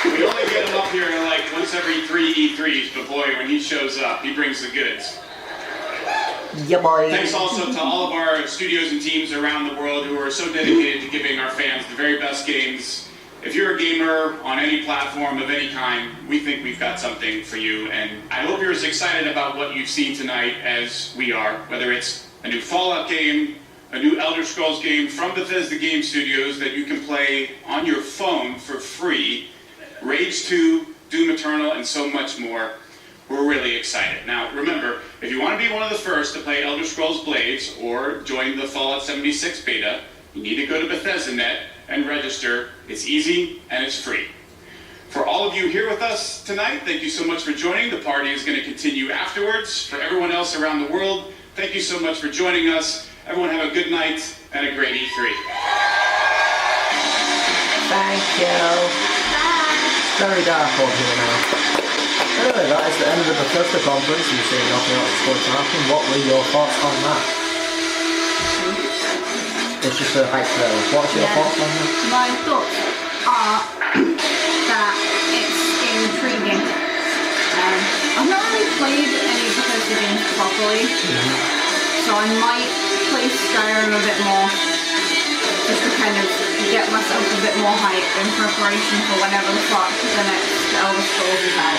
[SPEAKER 3] We only get him up here like once every 3 E3s, but boy, when he shows up, he brings the goods.
[SPEAKER 1] Yeah, boy.
[SPEAKER 3] Thanks also to all of our studios and teams around the world who are so dedicated to giving our fans the very best games. If you're a gamer on any platform of any kind, we think we've got something for you, and I hope you're as excited about what you've seen tonight as we are, whether it's a new Fallout game, a new Elder Scrolls game from Bethesda Game Studios that you can play on your phone for free, Rage 2, Doom Eternal, and so much more. we're really excited. Now, remember, if you want to be one of the first to play Elder Scrolls Blades or join the Fallout 76 beta, you need to go to Bethesda.net and register. It's easy and it's free. For all of you here with us tonight, thank you so much for joining. The party is going to continue afterwards. For everyone else around the world, thank you so much for joining us. Everyone have a good night and a great E3.
[SPEAKER 1] Thank you. It's very dark over here now. Anyway, that is the end of the Bethesda conference. You've seen nothing else is going to happen. What were your thoughts on that? It's just a hype trailer. What's your thoughts on that?
[SPEAKER 5] My thoughts are that it's intriguing. I've not really played any Bethesda games properly, so I might play Skyrim a bit more, just to kind of get myself a bit more hype in preparation for whenever the fuck the next Elder Scrolls is out.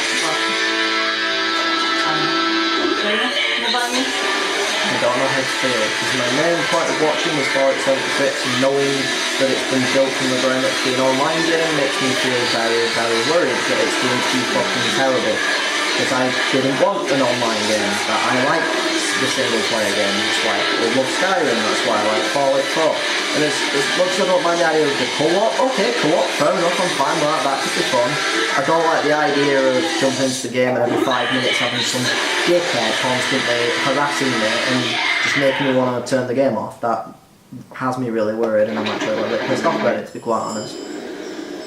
[SPEAKER 5] But, what about you?
[SPEAKER 1] I don't know how to feel, because my main point of watching was Fallout 76, and knowing that it's been built from the ground up to be an online game makes me feel very, very worried that it's going to be fucking terrible. Because I didn't want an online game, that I like the single player game, that's why I love Skyrim, that's why I like Fallout 4. And as much as I don't mind the idea of the co-op, okay, co-op, fair enough, I'm fine with that could be fun. I don't like the idea of jumping into the game and every 5 minutes having some dickhead constantly harassing me and just making me want to turn the game off. That has me really worried, and I'm actually a little bit pissed off about it, to be quite honest.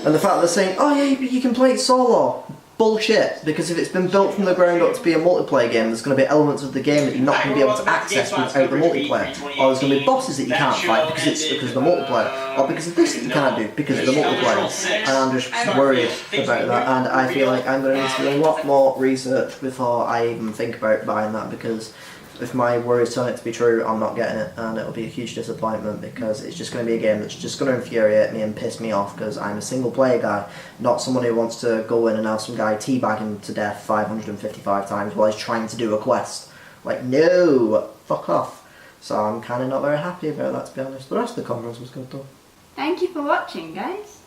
[SPEAKER 1] And the fact that they're saying, oh yeah, you can play it solo. Bullshit, because if it's been built from the ground up to be a multiplayer game, there's going to be elements of the game that you're not going to be able to access without the multiplayer. Or there's going to be bosses that you can't fight because of the multiplayer. Or because of this that you can't do because of the multiplayer. And I'm just worried about that, and I feel like I'm going to need to do a lot more research before I even think about buying that, because if my worries turn it to be true, I'm not getting it, and it'll be a huge disappointment, because it's just going to be a game that's just going to infuriate me and piss me off, because I'm a single player guy, not someone who wants to go in and have some guy teabagging to death 555 times while he's trying to do a quest. Like, no! Fuck off. So I'm kind of not very happy about that, to be honest. The rest of the conference was good though.
[SPEAKER 5] Thank you for watching, guys.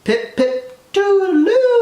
[SPEAKER 1] Pip pip toodaloo!